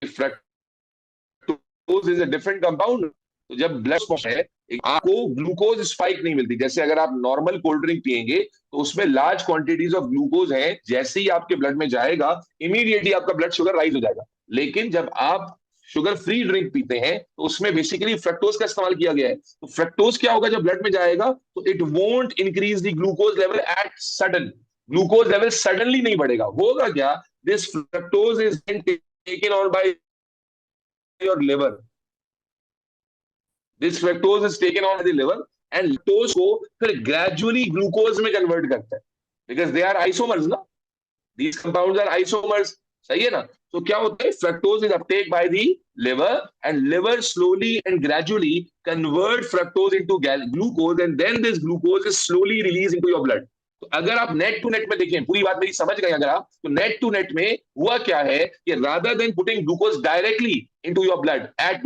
Fructose is a different compound. तो जब ब्लड है, आपको ग्लूकोज स्पाइक नहीं मिलती। जैसे अगर आप नॉर्मल कोल्ड ड्रिंक पिएंगे तो उसमें लार्ज क्वांटिटीज ऑफ ग्लूकोज है, जैसे ही आपके ब्लड में जाएगा इमीडिएटली आपका ब्लड शुगर राइज हो जाएगा। लेकिन जब आप शुगर फ्री ड्रिंक पीते हैं तो उसमें बेसिकली फ्रक्टोज का इस्तेमाल किया गया है। तो फ्रक्टोज क्या होगा जब ब्लड में जाएगा, तो it won't increase the glucose level at sudden. Glucose level suddenly नहीं बढ़ेगा। होगा क्या, this fructose is taken on by your liver. This fructose is taken on the liver and lactose को फिर gradually glucose में convert करता है, because they are isomers ना, these compounds are isomers, सही है ना? तो क्या होता है, fructose is uptake by the liver and liver slowly and gradually convert fructose into glucose and then this glucose is slowly released into your blood। तो अगर आप नेट टू नेट में देखें, पूरी बात मेरी समझ गए अगर आप, तो नेट टू नेट में हुआ क्या है कि rather than putting glucose directly into your blood at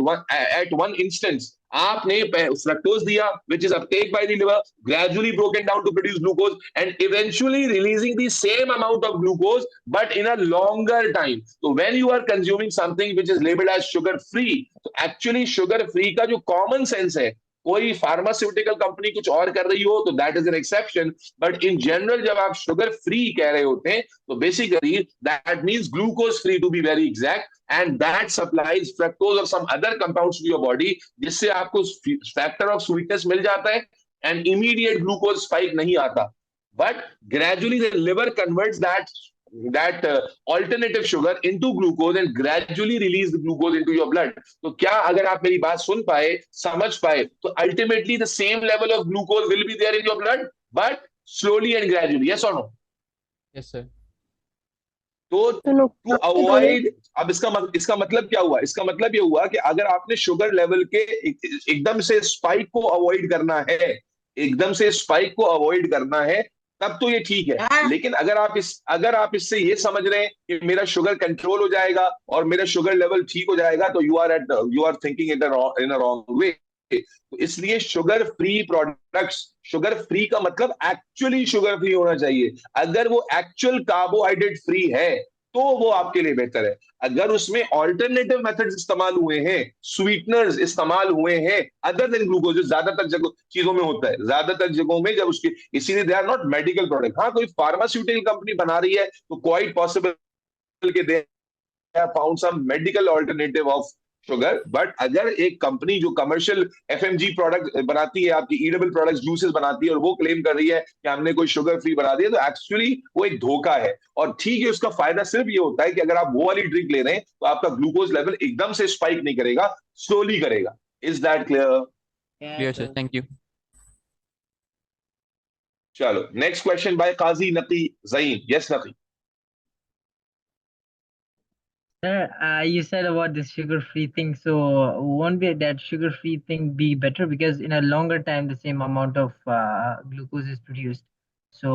one instance, आपने फ्रक्टोज दिया which is uptake by the liver, gradually broken down to produce glucose and eventually releasing the same amount of glucose but in a longer time। So when you are consuming something which is labeled as sugar free, तो actually sugar free का जो common sense है, कोई pharmaceutical company कुछ और कर रही हो तो that is an exception, but in general जब आप शुगर फ्री कह रहे होते हैं तो basically that means glucose free to be very exact, and that supplies fructose और some other compounds to your body, जिससे आपको फैक्टर ऑफ स्वीटनेस मिल जाता है एंड इमीडिएट ग्लूकोज स्पाइक नहीं आता, but gradually the liver converts that alternative sugar into glucose and gradually release the glucose into your blood। तो क्या अगर आप मेरी बात सुन पाए, समझ पाए, तो ultimately the same level of glucose will be there in your blood but slowly and gradually, yes or no? Yes sir। तो टू अवॉइड, अब इसका मतलब क्या हुआ? इसका मतलब ये हुआ कि अगर आपने शुगर लेवल के एकदम से स्पाइक को अवॉइड करना है, एकदम से स्पाइक को अवॉइड करना है, तब तो ये ठीक है। लेकिन अगर आप इससे ये समझ रहे हैं कि मेरा शुगर कंट्रोल हो जाएगा और मेरा शुगर लेवल ठीक हो जाएगा, तो you are thinking in a wrong way. तो इसलिए sugar free products, sugar free का मतलब एक्चुअली शुगर फ्री होना चाहिए। अगर वो एक्चुअल कार्बोहाइड्रेट फ्री है तो वो आपके लिए बेहतर है। अगर उसमें ऑल्टरनेटिव मेथड्स इस्तेमाल हुए हैं, स्वीटनर्स इस्तेमाल हुए हैं अदर देन ग्लूकोज, जो ज्यादातर चीजों में होता है, ज्यादातर जगहों में जब उसके, इसीलिए they are not medical product. हाँ, कोई फार्मास्यूटिकल कंपनी बना रही है तो क्वाइट पॉसिबल के they found some medical alternative of sugar, but अगर एक कंपनी जो कमर्शियल एफएमजी प्रोडक्ट बनाती है, आपकी ईडेबल प्रोडक्ट्स, जूसेस बनाती है, और वो क्लेम कर रही है कि हमने कोई शुगर फ्री बना दिया, तो एक्चुअली वो एक धोखा है। और ठीक है, उसका फायदा सिर्फ ये होता है कि अगर आप वो वाली ड्रिंक ले रहे हैं तो आपका ग्लूकोज लेवल एकदम से स्पाइक नहीं करेगा, स्लोली करेगा। Is that clear? Clear sir, thank you। चलो, नेक्स्ट क्वेश्चन बाय काजी नकी ज़ईन। यस नकी। Sir, you said about this sugar-free thing. So won't be that sugar-free thing be better because in a longer time the same amount of glucose is produced, so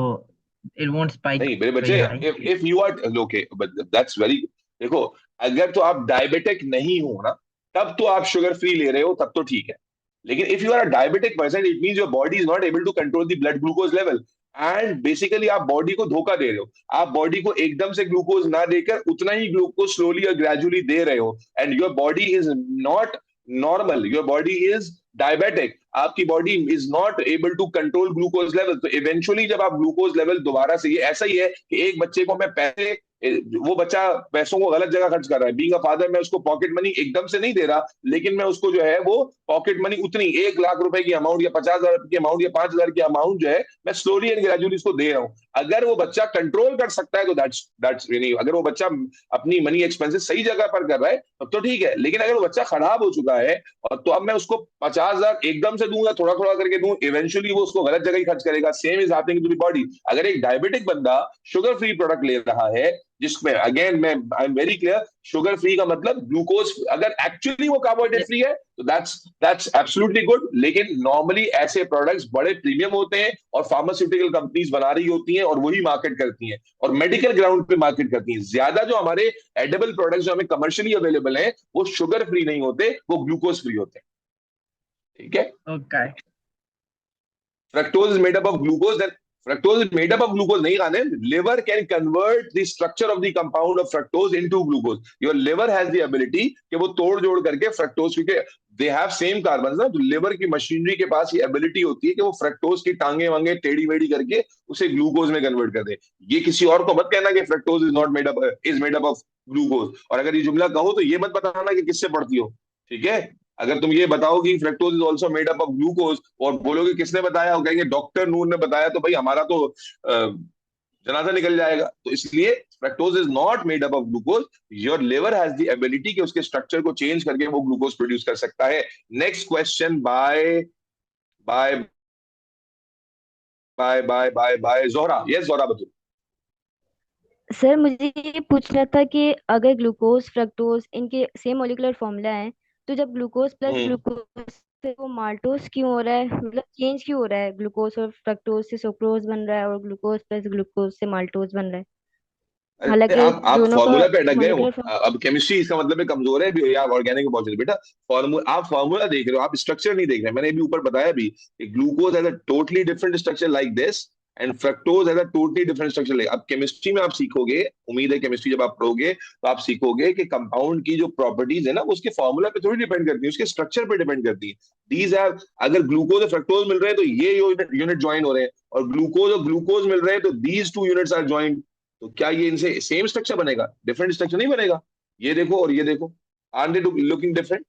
it won't spike नहीं मेरे बच्चे, very high. if you are okay, but that's very, देखो, अगर तो आप diabetic नहीं हो ना, तब तो आप शुगर फ्री ले रहे हो, तब तो ठीक है। लेकिन if you are a diabetic person, it means your body is not able to control the blood glucose level, and basically आप बॉडी को धोखा दे रहे हो। आप बॉडी को एकदम से ग्लूकोज ना देकर उतना ही ग्लूकोज स्लोली और ग्रेजुअली दे रहे हो, and your body is not normal, your body is diabetic, आपकी body is not able to control glucose level, तो इवेंचुअली जब आप ग्लूकोज लेवल दोबारा से, ये ऐसा ही है कि एक बच्चे को मैं पैसे, वो बच्चा पैसों को गलत जगह खर्च कर रहा है, बीइंग अ फादर मैं उसको पॉकेट मनी एकदम से नहीं दे रहा, लेकिन मैं उसको जो है वो पॉकेट मनी उतनी 1 लाख रुपए की अमाउंट या 50,000 की अमाउंट या 5,000 की अमाउंट जो है मैं स्लोली एंड ग्रेजुअली उसको दे रहा हूँ। अगर वो बच्चा कंट्रोल कर सकता है तो दैट्स नहीं, अगर वो बच्चा अपनी मनी एक्सपेंसेस सही जगह पर कर रहा है तब तो ठीक है, लेकिन अगर वो बच्चा खराब हो चुका है और तो अब मैं उसको 50,000 एकदम से दूंगा, थोड़ा थोड़ा करके दूं, इवेंचुअली वो उसको गलत जगह ही खर्च करेगा। Same is happening to the body. अगर एक डायबिटिक बंदा शुगर फ्री प्रोडक्ट ले रहा है, जिसमें अगेन मैं I am very clear, sugar free का मतलब ग्लूकोज, अगर एक्चुअली वो कार्बोहाइड्रेट फ्री है तो दैट्स एब्सोल्युटली गुड, लेकिन नॉर्मली ऐसे प्रोडक्ट्स बड़े प्रीमियम होते हैं और फार्मास्यूटिकल कंपनीज बना रही होती हैं और वही मार्केट करती हैं और मेडिकल ग्राउंड पे मार्केट करती हैं। ज्यादा जो हमारे एडेबल प्रोडक्ट्स जो हमें कमर्शियली अवेलेबल हैं वो शुगर फ्री नहीं होते, वो ग्लूकोज फ्री होते हैं। ठीक है, Okay. fructose is made up of glucose, then fructose is made up of glucose नहीं खाने, liver can convert the structure of the compound of fructose into glucose, your liver has the ability कि वो तोड़ जोड़ करके fructose, क्योंकि they have same carbons ना, तो liver की मशीनरी के पास ये ability होती है कि वो fructose की टांगे वांगे टेढ़ी मेढ़ी करके उसे ग्लूकोज में कन्वर्ट कर दे। ये किसी और को मत कहना कि fructose is not made up, is made up of glucose, और अगर ये जुमला कहो तो ये मत बताना कि किससे पढ़ती हो। ठीक है, अगर तुम ये बताओगे fructose is also made up of glucose और बोलोगे किसने बताया, वो कहेंगे डॉक्टर नूर ने बताया, तो भाई हमारा तो जनाजा निकल जाएगा। तो इसलिए fructose is not made up of glucose, your liver has the ability कि उसके स्ट्रक्चर को चेंज करके वो ग्लूकोज प्रोड्यूस कर सकता है। Next question bye bye bye bye bye bye Zohra. Yes Zohra बताओ। सर मुझे ये पूछना था कि अगर ग्लूकोज फ्रक्टोज इनके सेम मॉलिक्यूलर फॉर्मूला है, तो जब ग्लूकोज प्लस ग्लूकोज से वो माल्टोज क्यों हो रहा है, मतलब चेंज क्यों हो रहा है, ग्लूकोज और फ्रक्टोज से सुक्रोज बन रहा है और ग्लूकोज प्लस ग्लूकोज से माल्टोज बन रहा है, अरे हालांकि आप दोनों का फॉर्मूला पे अटक गए हो। मॉलिक्यूलर अब केमिस्ट्री इसका मतलब है कमजोर है भी, आप ऑर्गेनिक में पहुंचे बेटा। फॉर्मूला, आप फॉर्मूला देख रहे हो, आप स्ट्रक्चर नहीं देख रहे। मैंने अभी ऊपर बताया भी कि glucose has a totally different structure like this and fructose has a totally different structure like. अब केमिस्ट्री में आप सीखोगे, उम्मीद है केमिस्ट्री जब आप पढ़ोगे तो आप सीखोगे कि कंपाउंड की जो प्रॉपर्टीज है ना वो उसके फॉर्मूला पे थोड़ी डिपेंड करती है, उसके स्ट्रक्चर पे डिपेंड करती है। दीज हैव, अगर ग्लूकोज और फ्रक्टोज मिल रहे हैं तो ये यूनिट ज्वाइन हो रहे हैं, और ग्लूकोज मिल रहे हैं तो these two units are joined. तो क्या ये इनसे सेम स्ट्रक्चर बनेगा? डिफरेंट स्ट्रक्चर नहीं बनेगा। ये देखो और ये देखो, are they looking different?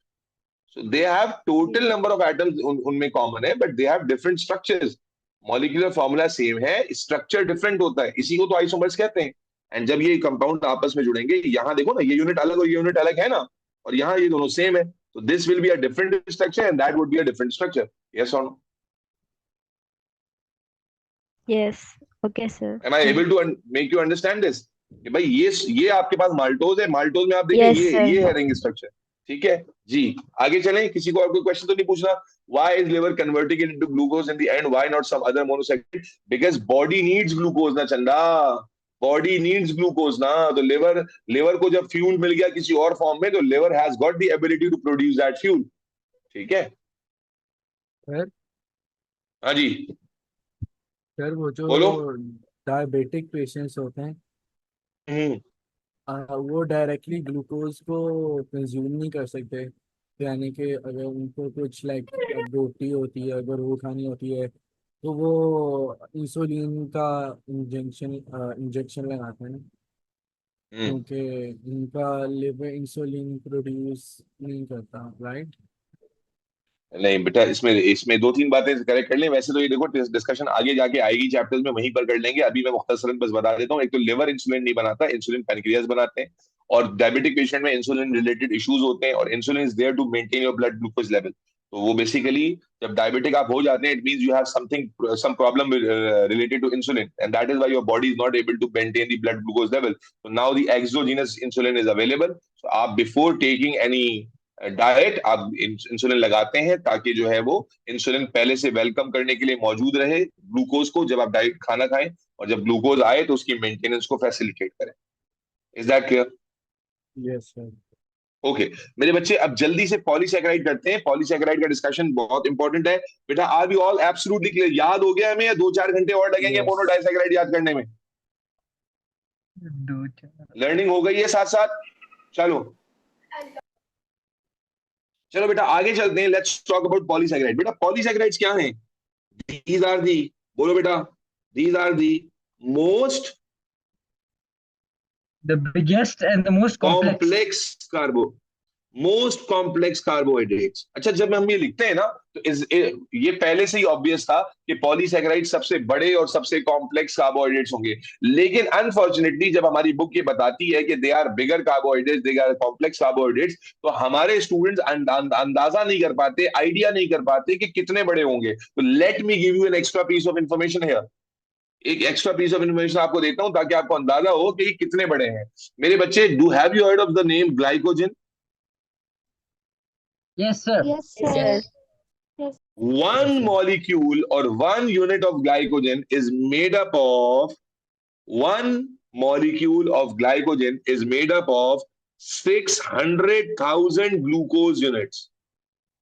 So they have total number of atoms उनमें कॉमन है, but they have different structures. Molecular formula same है, स्ट्रक्चर डिफरेंट होता है, इसी को तो आइसोमर्स कहते हैं। एंड जब ये कंपाउंड आपस में जुड़ेंगे, यहाँ देखो ना, ये यूनिट अलग और ये यूनिट अलग है ना, और यहाँ ये दोनों सेम है, तो this will be a different structure and that would be a different structure. Yes और no? Yes okay sir. Am I able to make you understand this? कि भाई ये आपके पास माल्टोज है, माल्टोज में आप देखिए यस ये है सर। Ring structure. ठीक है जी, आगे चलें। किसी को और कोई क्वेश्चन तो नहीं पूछना? Why is liver converting it into glucose in the end? Why not some other monosaccharide? Because body needs glucose ना चंदा, बॉडी नीड्स ग्लूकोज ना। तो लिवर को जब फ्यूल मिल गया किसी और फॉर्म में, तो liver has got the ability to produce that fuel. ठीक है सर हाँ जी सर वो जो बोलो। डायबिटिक पेशेंट्स होते हैं हम्म वो डायरेक्टली ग्लूकोज को कंज्यूम नहीं कर सकते, यानी कि अगर उनको कुछ लाइक रोटी होती है, अगर वो खानी होती है तो वो इंसुलिन का इंजेक्शन लगाते हैं ना, हम्म क्योंकि उनका लिवर इंसुलिन प्रोड्यूस नहीं करता, राइट? नहीं बेटा, इसमें इसमें दो तीन बातें करेक्ट कर लें। वैसे तो ये देखो डिस्कशन आगे जाके आएगी चैप्टर्स में, वहीं पर कर लेंगे। अभी मैं मुख्तसरन बस बता देता हूँ। एक तो लिवर इंसुलिन नहीं बनाता, इंसुलिन पैनक्रियाज बनाते हैं, और डायबिटिक पेशेंट में इंसुलिन रिलेटेड इश्यूज होते हैं, और insulin is there to maintain your blood glucose level. तो वो बेसिकली जब डायबिटिक आप हो जाते हैं, it means you have something some problem related to insulin, and that is why your body is not able to maintain the blood glucose level. So now the exogenous insulin is available. So आप before taking any diet आप insulin लगाते हैं, ताकि जो है वो insulin पहले से वेलकम करने के लिए मौजूद रहे ग्लूकोज को, जब आप डाइट खाना खाएं, और जब ग्लूकोज आए तो उसकी मेंटेनेंस को फैसिलिटेट करें। Is that clear? Yes sir. Okay मेरे बच्चे, अब जल्दी से पॉलीसैकेराइड करते हैं। पॉलीसैकेराइड का डिस्कशन बहुत इंपॉर्टेंट है बेटा। Are we all absolutely clear? याद हो गया हमें, या 2-4 घंटे और लगेंगे Yes. मोनोडाइसैकेराइड याद करने में? लर्निंग हो गई है साथ साथ? चलो चलो बेटा आगे चलते हैं, लेट्स टॉक अबाउट पॉलीसैकेराइड। बेटा पॉलीसैकेराइड्स क्या हैं? दीज आर दी, बोलो बेटा, these are the most The biggest and the most complex. Complex most complex carbohydrates. अच्छा जब हम ये लिखते हैं ना तो ये पहले से ही ऑब्वियस था कि पॉलीसैकेराइड सबसे बड़े और सबसे कॉम्प्लेक्स कार्बोहाइड्रेट्स होंगे, लेकिन अनफॉर्चुनेटली जब हमारी बुक ये बताती है कि they are bigger carbohydrates, they are complex carbohydrates, तो हमारे स्टूडेंट्स अंदाजा नहीं कर पाते, आइडिया नहीं कर पाते कि कितने बड़े होंगे। तो let me give you an extra piece of information here. एक एक्स्ट्रा पीस ऑफ इन्फॉर्मेशन आपको देता हूं ताकि आपको अंदाजा हो कि ये कितने बड़े हैं। मेरे बच्चे, do have you heard of the name glycogen? Yes, sir. Yes, sir. Yes. Yes. One molecule or one unit of glycogen is made up of 600,000 glucose units.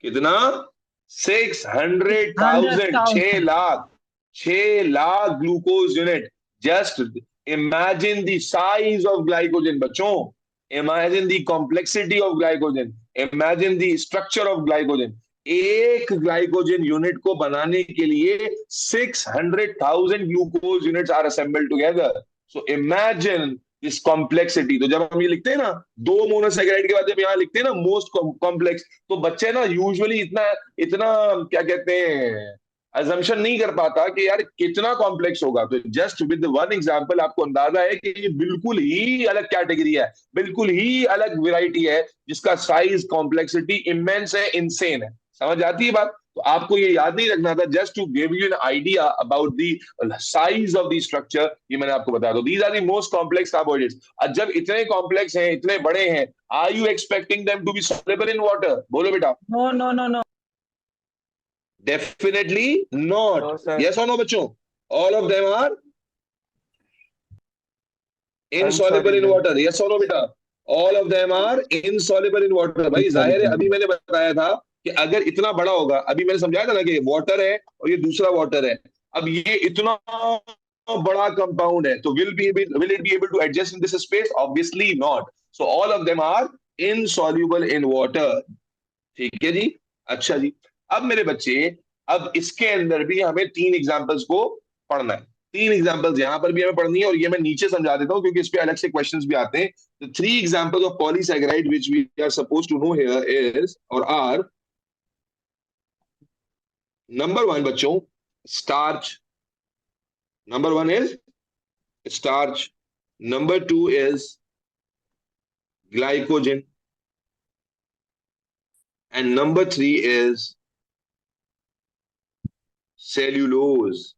कितना? 600,000, 6 lakh glucose unit. Just imagine the size of glycogen बच्चों, imagine the complexity of glycogen, imagine the structure of glycogen. एक glycogen unit को बनाने के लिए 600,000 glucose units are assembled together. So imagine this complexity. तो जब हम ये लिखते हैं ना, दो मोनोसैकेराइड के बाद जब यहाँ लिखते हैं ना मोस्ट कॉम्प्लेक्स, तो बच्चे ना यूजुअली इतना इतना क्या कहते हैं, अजम्पशन नहीं कर पाता कि यार कितना कॉम्प्लेक्स होगा। तो जस्ट विद वन एग्जांपल आपको अंदाजा है कि ये बिल्कुल ही अलग कैटेगरी है, बिल्कुल ही अलग वैरायटी है, जिसका साइज कॉम्प्लेक्सिटी इमेंस है, इनसेन है। समझ आती है बात? तो आपको ये याद नहीं रखना था, just to give you an idea about the size of the structure, ये मैंने आपको बताया। तो these are the most complex carbohydrates. और जब इतने कॉम्प्लेक्स हैं, इतने बड़े हैं, are you expecting them to be soluble in water? बोलो बेटा। No, no, no, no. Definitely not. No, sir. Yes or no बच्चों? All of them are insoluble in water. Yes or no बेटा? All of them are insoluble in water. भाई जाहिर है, अभी मैंने बताया था कि अगर इतना बड़ा होगा, अभी मैंने समझाया था ना कि वाटर है और ये दूसरा वाटर है, अब ये इतना बड़ा कंपाउंड है, तो will it be able to adjust in this space? Obviously not. So all of them are insoluble in water. ठीक है जी? अच्छा जी, अब मेरे बच्चे, अब इसके अंदर भी हमें 3 एग्जांपल्स को पढ़ना है। 3 एग्जांपल्स यहां पर भी हमें पढ़नी है, और ये मैं नीचे समझा देता हूं क्योंकि इस पे अलग से क्वेश्चंस भी आते हैं। The 3 examples of polysaccharide which we are supposed to know here is or are, number 1 बच्चों, starch. Number 1 is starch. Number 2 is glycogen. And number 3 is cellulose.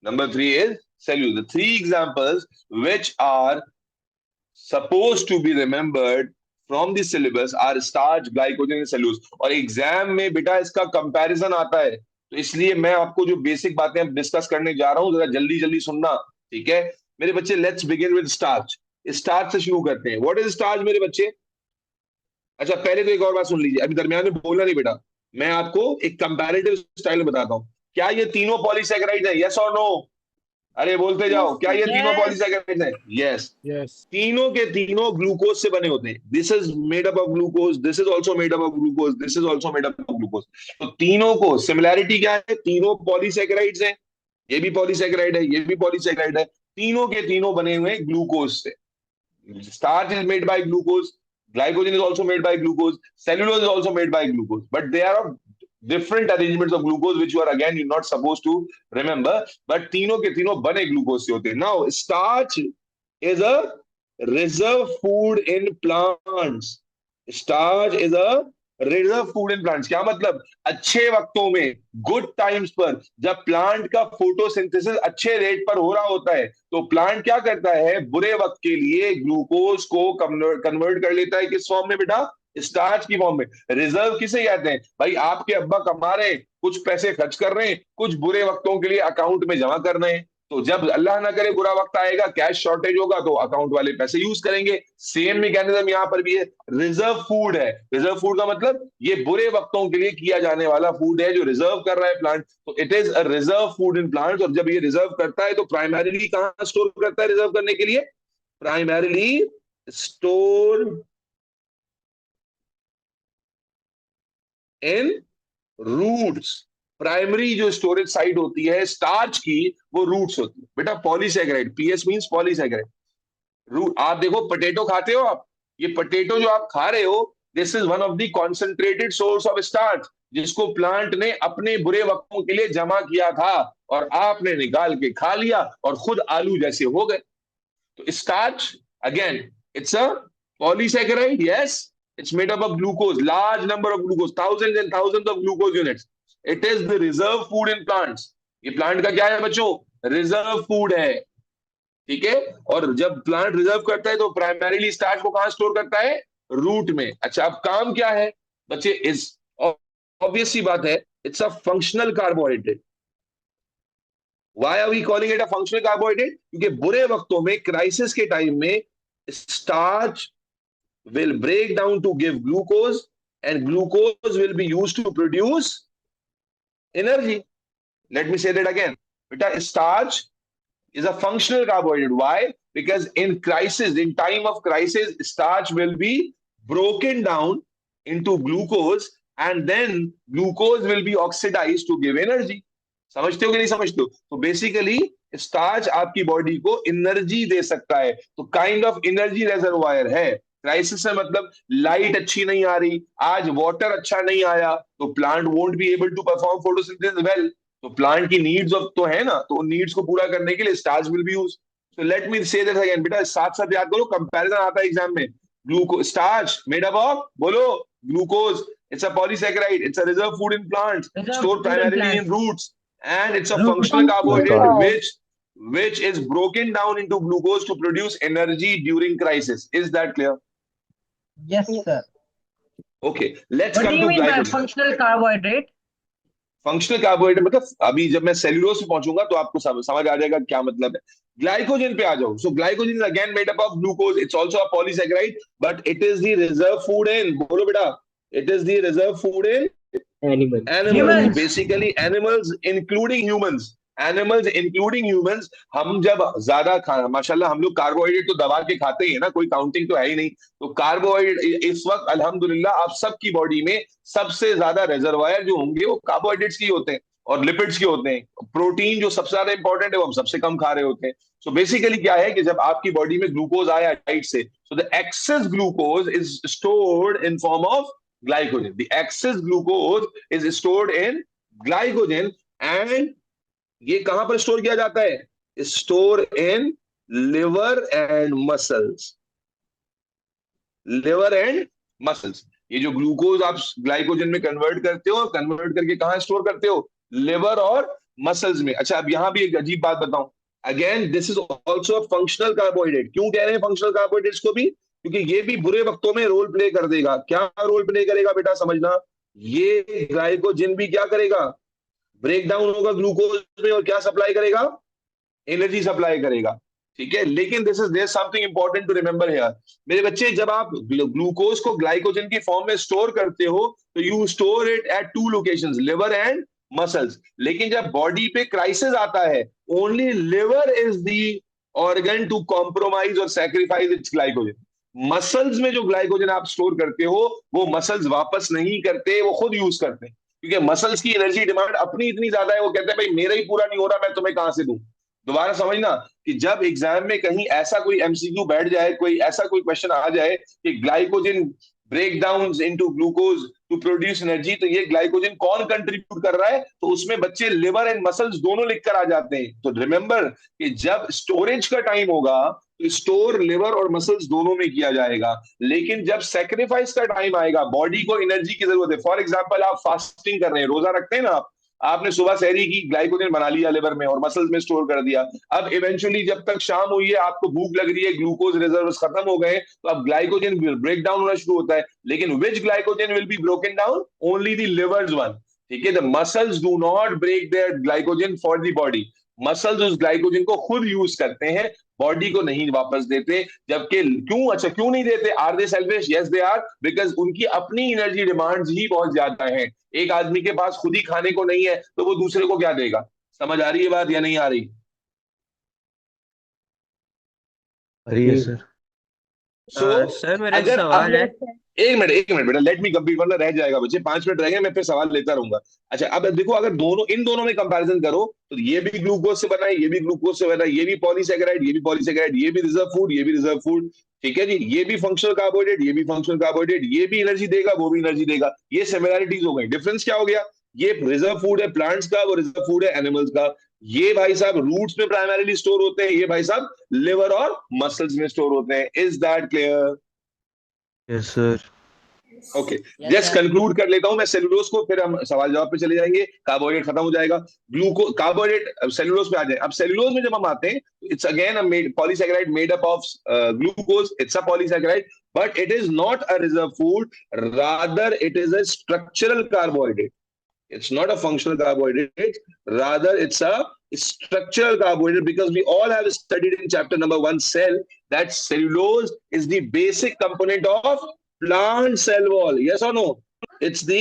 Number 3 is cellulose. The 3 examples which are supposed to be remembered from the syllabus are starch, glycogen and cellulose. और exam में बेटा इसका comparison आता है, तो इसलिए मैं आपको जो बेसिक बातें डिस्कस करने जा रहा हूं, जरा जल्दी जल्दी सुनना, ठीक है मेरे बच्चे? Let's begin with starch. Starch से शुरू करते हैं। व्हाट इज स्टार्च मेरे बच्चे? अच्छा पहले तो एक और बात सुन लीजिए, अभी दरमियान में बोलना नहीं बेटा, मैं आपको एक कंपैरेटिव स्टाइल में बताता हूं। क्या ये तीनों पॉलीसैकेराइड है? यस और नो? अरे बोलते जाओ, क्या ये तीनों पॉलीसैकेराइड है? यस। यस। तीनों के तीनों ग्लूकोज से बने होते हैं। This is made up of glucose, this is also made up of glucose, this is also made up of glucose. तो तीनों को सिमिलैरिटी क्या है? तीनों पॉलीसैकेराइड्स हैं, ये भी पॉलीसैकेराइड है, ये भी पॉलीसैकेराइड है, तीनों के तीनों बने हुए ग्लूकोज से। Starch is made by glucose, glycogen is also made by glucose, cellulose is also made by glucose, but they are of different arrangements of glucose which you are again you're not supposed to remember, but तीनों के तीनों बने glucose से होते हैं। Now starch is a reserve food in plants. Starch is a reserve food in plants. क्या मतलब? अच्छे वक्तों में, गुड टाइम्स पर, जब प्लांट का फोटोसिंथेसिस अच्छे रेट पर हो रहा होता है, तो प्लांट क्या करता है? बुरे वक्त के लिए ग्लूकोज को कन्वर्ट कर लेता है। किस फॉर्म में बेटा? स्टार्च की फॉर्म में। रिजर्व किसे कहते हैं? भाई आपके अब्बा कमा रहे हैं, कुछ पैसे खर्च कर रहे हैं, कुछ बुरे वक्तों के लिए अकाउंट में जमा कर रहे हैं, तो जब अल्लाह ना करे बुरा वक्त आएगा, कैश शॉर्टेज होगा, तो अकाउंट वाले पैसे यूज करेंगे। सेम मैकेनिज्म यहां पर भी है। रिजर्व फूड है। रिजर्व फूड का मतलब ये बुरे वक्तों के लिए किया जाने वाला फूड है जो रिजर्व कर रहा है प्लांट, तो it is a reserve food in plants. और जब ये रिजर्व करता है तो प्राइमरीली कहां स्टोर करता है रिजर्व करने के लिए? Primarily store in roots. Primary जो स्टोरेज साइट होती है स्टार्च की वो रूट्स होती है बेटा। Polysaccharide, PS means polysaccharide. Root, आप देखो पोटैटो खाते हो आप, ये पोटैटो जो आप खा रहे हो, this is one of the concentrated source of starch, जिसको प्लांट ने अपने बुरे वक्तों के लिए जमा किया था और आपने निकाल के खा लिया और खुद आलू जैसे हो गए। तो starch again it's a polysaccharide, yes, it's made up of glucose, large number of glucose, thousands and thousands of glucose units. It is the reserve food in plants. ये प्लांट का क्या है बच्चों? रिजर्व फूड है, ठीक है। और जब प्लांट रिजर्व करता है तो प्राइमरीली स्टार्च को कहां स्टोर करता है? रूट में। अच्छा, अब काम क्या है बच्चे? इस ऑब्वियस सी बात है, it's a functional carbohydrate. Why are we calling it a functional carbohydrate? क्योंकि बुरे वक्तों में, क्राइसिस के टाइम में, starch will break down to give glucose and glucose will be used to produce energy. Let me say that again. Beta, starch is a functional carbohydrate. Why? Because in crisis, in time of crisis, starch will be broken down into glucose and then glucose will be oxidized to give energy. समझते हो कि नहीं समझते हो? तो basically starch आपकी body को energy दे सकता है, तो काइंड ऑफ एनर्जी रेजर्वायर है। क्राइसिस है मतलब लाइट अच्छी नहीं आ रही, आज वाटर अच्छा नहीं आया, तो plant won't be able to perform photosynthesis well. तो प्लांट की नीड्स ऑफ तो है ना, तो उन नीड्स को पूरा करने के लिए starch will be use. So let मी से दिस अगेन बेटा, साथ साथ याद करो, कंपैरिजन आता है एग्जाम में। ग्लूको स्टार्च मेड अप ऑफ, बोलो, glucose, it's a polysaccharide, it's a reserve food in plants, Reserve stored food in primarily in plants. roots, and it's a Root. functional carbohydrate Functional. which is broken down into glucose to produce energy during crisis. Is that clear? Yes, sir. Okay, let's What do come you to mean by glycogen. functional carbohydrate? Functional carbohydrate मतलब अभी जब मैं cellulose पे पहुंचूंगा तो आपको समझ आ जाएगा क्या मतलब है। ग्लाइकोजन पे आ जाओ। So glycogen is again made up of glucose, it's also a polysaccharide, but it is the reserve food in, बोलो बेटा, it is the reserve food in animals, Humans. basically animals including humans, animals including humans. हम जब ज्यादा माशाल्लाह हम लोग carbohydrate तो दबा के खाते ही है ना, कोई काउंटिंग तो है ही नहीं। तो कार्बोहाइड्रेट इस वक्त अल्हम्दुलिल्लाह आप सबकी बॉडी में सबसे ज्यादा रिजर्वायर जो होंगे वो कार्बोहाइड्रेट्स की होते हैं और लिपिड्स के होते हैं। प्रोटीन जो सबसे ज्यादा इंपॉर्टेंट है वो हम सबसे कम खा रहे होते हैं। सो बेसिकली क्या है कि जब आपकी बॉडी में ग्लूकोज आया डाइट से, so the access glucose is stored in form of glycogen. The excess glucose is stored in glycogen and ये कहां पर स्टोर किया जाता है? Store in liver and muscles. Liver and muscles, ये जो ग्लूकोज आप ग्लाइकोजन में कन्वर्ट करते हो, कन्वर्ट करके कहां स्टोर करते हो? लिवर और मसल्स में। अच्छा, अब यहां भी एक अजीब बात बताऊं, again this is also functional carbohydrate. क्यों कह रहे हैं फंक्शनल कार्बोहाइड्रेट्स को भी? क्योंकि ये भी बुरे वक्तों में रोल प्ले कर देगा। क्या रोल प्ले करेगा बेटा समझना, ये ग्लाइकोजन भी क्या करेगा? ब्रेक डाउन होगा ग्लूकोज में और क्या सप्लाई करेगा? एनर्जी सप्लाई करेगा, ठीक है। लेकिन this is there something important to remember here मेरे बच्चे, जब आप ग्लूकोज को ग्लाइकोजन की फॉर्म में स्टोर करते हो तो you store it at two locations, liver and muscles. लेकिन जब बॉडी पे क्राइसिस आता है, only liver is the organ to compromise और सैक्रिफाइस इट्स ग्लाइकोजन। मसल्स में जो ग्लाइकोजन आप स्टोर करते हो वो मसल्स वापस नहीं करते, वो खुद यूज करते हैं, क्योंकि मसल्स की एनर्जी डिमांड अपनी इतनी ज्यादा है, वो कहते हैं भाई मेरा ही पूरा नहीं हो रहा, मैं तुम्हें कहां से दूं। दोबारा समझना कि जब एग्जाम में कहीं ऐसा कोई एमसीक्यू बैठ जाए, कोई ऐसा कोई क्वेश्चन आ जाए कि glycogen break down into glucose to produce energy, तो ये ग्लाइकोजन कौन कंट्रीब्यूट कर रहा है, तो उसमें बच्चे लिवर एंड मसल्स दोनों लिखकर आ जाते हैं। तो रिमेंबर कि जब स्टोरेज का टाइम होगा तो स्टोर लिवर और मसल्स दोनों में किया जाएगा, लेकिन जब सेक्रीफाइस का टाइम आएगा, बॉडी को एनर्जी की जरूरत है। फॉर एग्जाम्पल आप फास्टिंग कर रहे हैं, रोजा रखते हैं ना आप, आपने सुबह सहरी की, ग्लाइकोजन बना लिया लिवर में और मसल्स में स्टोर कर दिया। अब इवेंचुअली जब तक शाम हुई है, आपको भूख लग रही है, ग्लूकोज रिजर्व्स खत्म हो गए, तो अब ग्लाइकोजन ब्रेक डाउन होना शुरू होता है। लेकिन which glycogen will be broken down? Only the livers one, ठीक है। The muscles do not break their glycogen for the body. Muscles उस ग्लाइकोजन को खुद यूज करते हैं, बॉडी को नहीं वापस देते। जबकि क्यों? अच्छा, क्यों नहीं देते? Are they selfish? Yes they are, because उनकी अपनी एनर्जी डिमांड्स ही बहुत ज्यादा है। एक आदमी के पास खुद ही खाने को नहीं है तो वो दूसरे को क्या देगा? समझ आ रही है बात या नहीं आ रही? अरे सर सो सर मेरा एक अगर सवाल है। एक मिनट बेटा, लेट मी कंप्लीट, वरना रह जाएगा बच्चे, 5 मिनट रह गए, मैं फिर सवाल लेता रहूंगा। अच्छा अब देखो, अगर दोनों इन दोनों में कंपैरिजन करो तो ये भी ग्लूकोज से बना है, ये भी ग्लूकोज से बना है, ये भी पॉलीसेकेराइड, ये भी पॉलीसेकेराइड, ये भी रिजर्व फूड, ये भी रिजर्व फूड, ठीक है जी, ये भी फंक्शनल कार्बोहाइड्रेट, ये भी फंक्शनल कार्बोहाइड्रेट, ये भी एनर्जी देगा, वो भी एनर्जी देगा, ये सिमिलैरिटीज हो गई। डिफरेंस क्या हो गया? ये रिजर्व फूड है प्लांट्स का, वो रिजर्व फूड है एनिमल्स का। ये भाई साहब रूट्स में प्राइमरीली स्टोर होते हैं, ये भाई साहब लिवर और मसल्स में स्टोर होते हैं। Is that clear? Yes sir. Okay, Yes, just sir. Conclude कर लेता हूं मैं सेलुलोज को, फिर हम सवाल जवाब पे चले जाएंगे। कार्बोहाइड्रेट खत्म हो जाएगा, ग्लूको कार्बोहाइड्रेट सेलुलोज पे आ जाए। अब सेलुलोज में जब हम आते हैं, it's again a polysaccharide made up of glucose, it's a polysaccharide, but it is not a reserve food, rather it is a structural carbohydrate. It's not a functional carbohydrate, rather it's a structural carbohydrate, because we all have studied in chapter number 1 cell that cellulose is the basic component of plant cell wall. Yes or no? It's the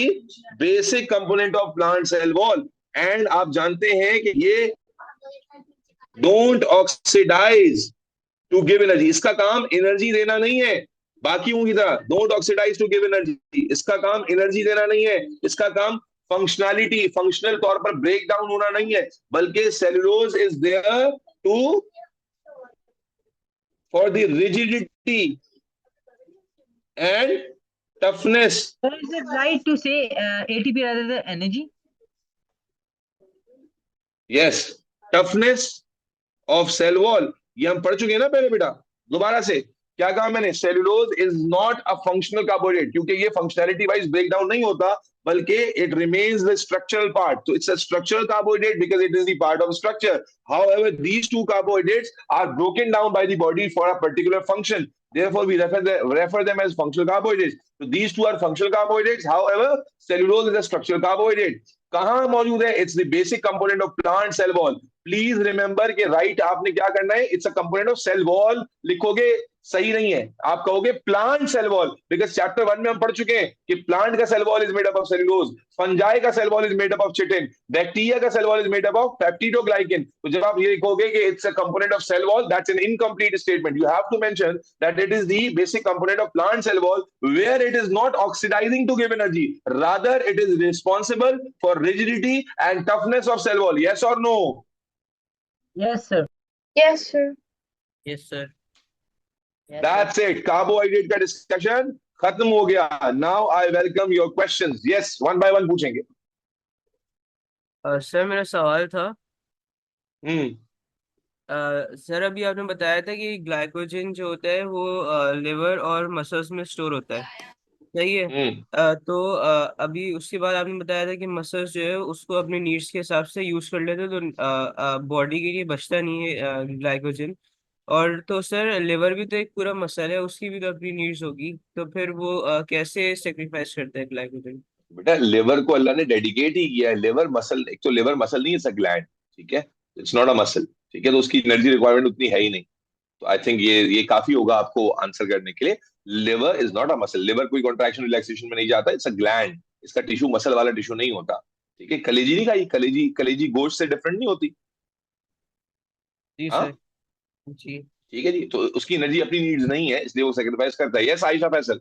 basic component of plant cell wall. And आप जानते हैं कि ये don't oxidize to give energy. इसका काम energy देना नहीं है, बाकियों की तरह don't oxidize to give energy, इसका काम एनर्जी देना नहीं है, इसका काम फंक्शनैलिटी, फंक्शनल तौर पर ब्रेक डाउन होना नहीं है, बल्कि cellulose is there to for the rigidity and toughness. So is it right to say ATP rather than energy? Yes, toughness of cell wall, ये हम पढ़ चुके हैं ना पहले बेटा। दोबारा से क्या कहा मैंने? Cellulose is not a functional carbohydrate, क्योंकि ये फंक्शनैलिटी वाइज ब्रेक डाउन नहीं होता, बल्कि it remains the structural part. तो it's a structural carbohydrate because it is the part of structure. However these two carbohydrates are broken down by the body for a particular function, therefore we refer them as functional carbohydrates. So these two are functional carbohydrates, however cellulose is a structural carbohydrate. कहां मौजूद है? It's the basic component of plant cell wall. Please remember कि right आपने क्या करना है, it's a component of cell wall लिखोगे सही नहीं है, आप कहोगे plant cell wall, because chapter 1 में हम पढ़ चुके हैं कि प्लांट का cell wall is made up of cellulose, fungi का cell wall is made up of chitin, bacteria का cell wall is made up of peptidoglycan. तो जब आप ये लिखोगे कि it's a component of cell wall, that's an incomplete statement. You have to mention that it is the basic component of plant cell wall where it is not oxidising to give energy, rather it is responsible for rigidity and toughness of cell wall. Yes or no? Yes, sir. Yes, sir. Yes, sir. Yes, That's it. Carbohydrate का discussion खत्म हो गया. Now I welcome your questions. Yes, one by one पूछेंगे. Sir मेरा सवाल था हम्म sir अभी आपने बताया था कि ग्लाइकोजन जो होता है वो लिवर और मसल्स में स्टोर होता है, सही है। हम्म तो अभी उसके बाद आपने बताया था कि मसल्स जो है उसको अपने नीड्स के हिसाब से यूज कर लेते हैं, तो बॉडी के लिए बचता नहीं है ग्लाइकोजन। और तो सर लिवर भी तो एक पूरा मसल है, उसकी भी तो अपनी नीड्स होगी, तो फिर वो कैसे सेक्रीफाइस करता है ग्लाइकोजन? बेटा लिवर को अल्लाह ने डेडिकेट ही किया है। लिवर मसल, एक तो लिवर मसल नहीं है, इट्स अ ग्लैंड, ठीक है, इट्स नॉट अ मसल, ठीक है, तो उसकी एनर्जी रिक्वायरमेंट उतनी है ही नहीं। तो आई थिंक ये काफी होगा आपको आंसर करने के लिए। Liver is not a muscle, liver कोई कॉन्ट्रैक्शन रिलैक्सेशन में नहीं जाता, इट्स अ ग्लैंड, इसका टिश्यू मसल वाला टिश्यू नहीं होता, ठीक है। कलेजी नहीं खाई, कलेजी कलेजी गोश्त से डिफरेंट नहीं होती। जी हाँ, सर। जी। ठीक है जी, तो उसकी एनर्जी अपनी नीड्स नहीं है, इसलिए वो सेक्रीफाइस करता है। यस आयशा फैसल।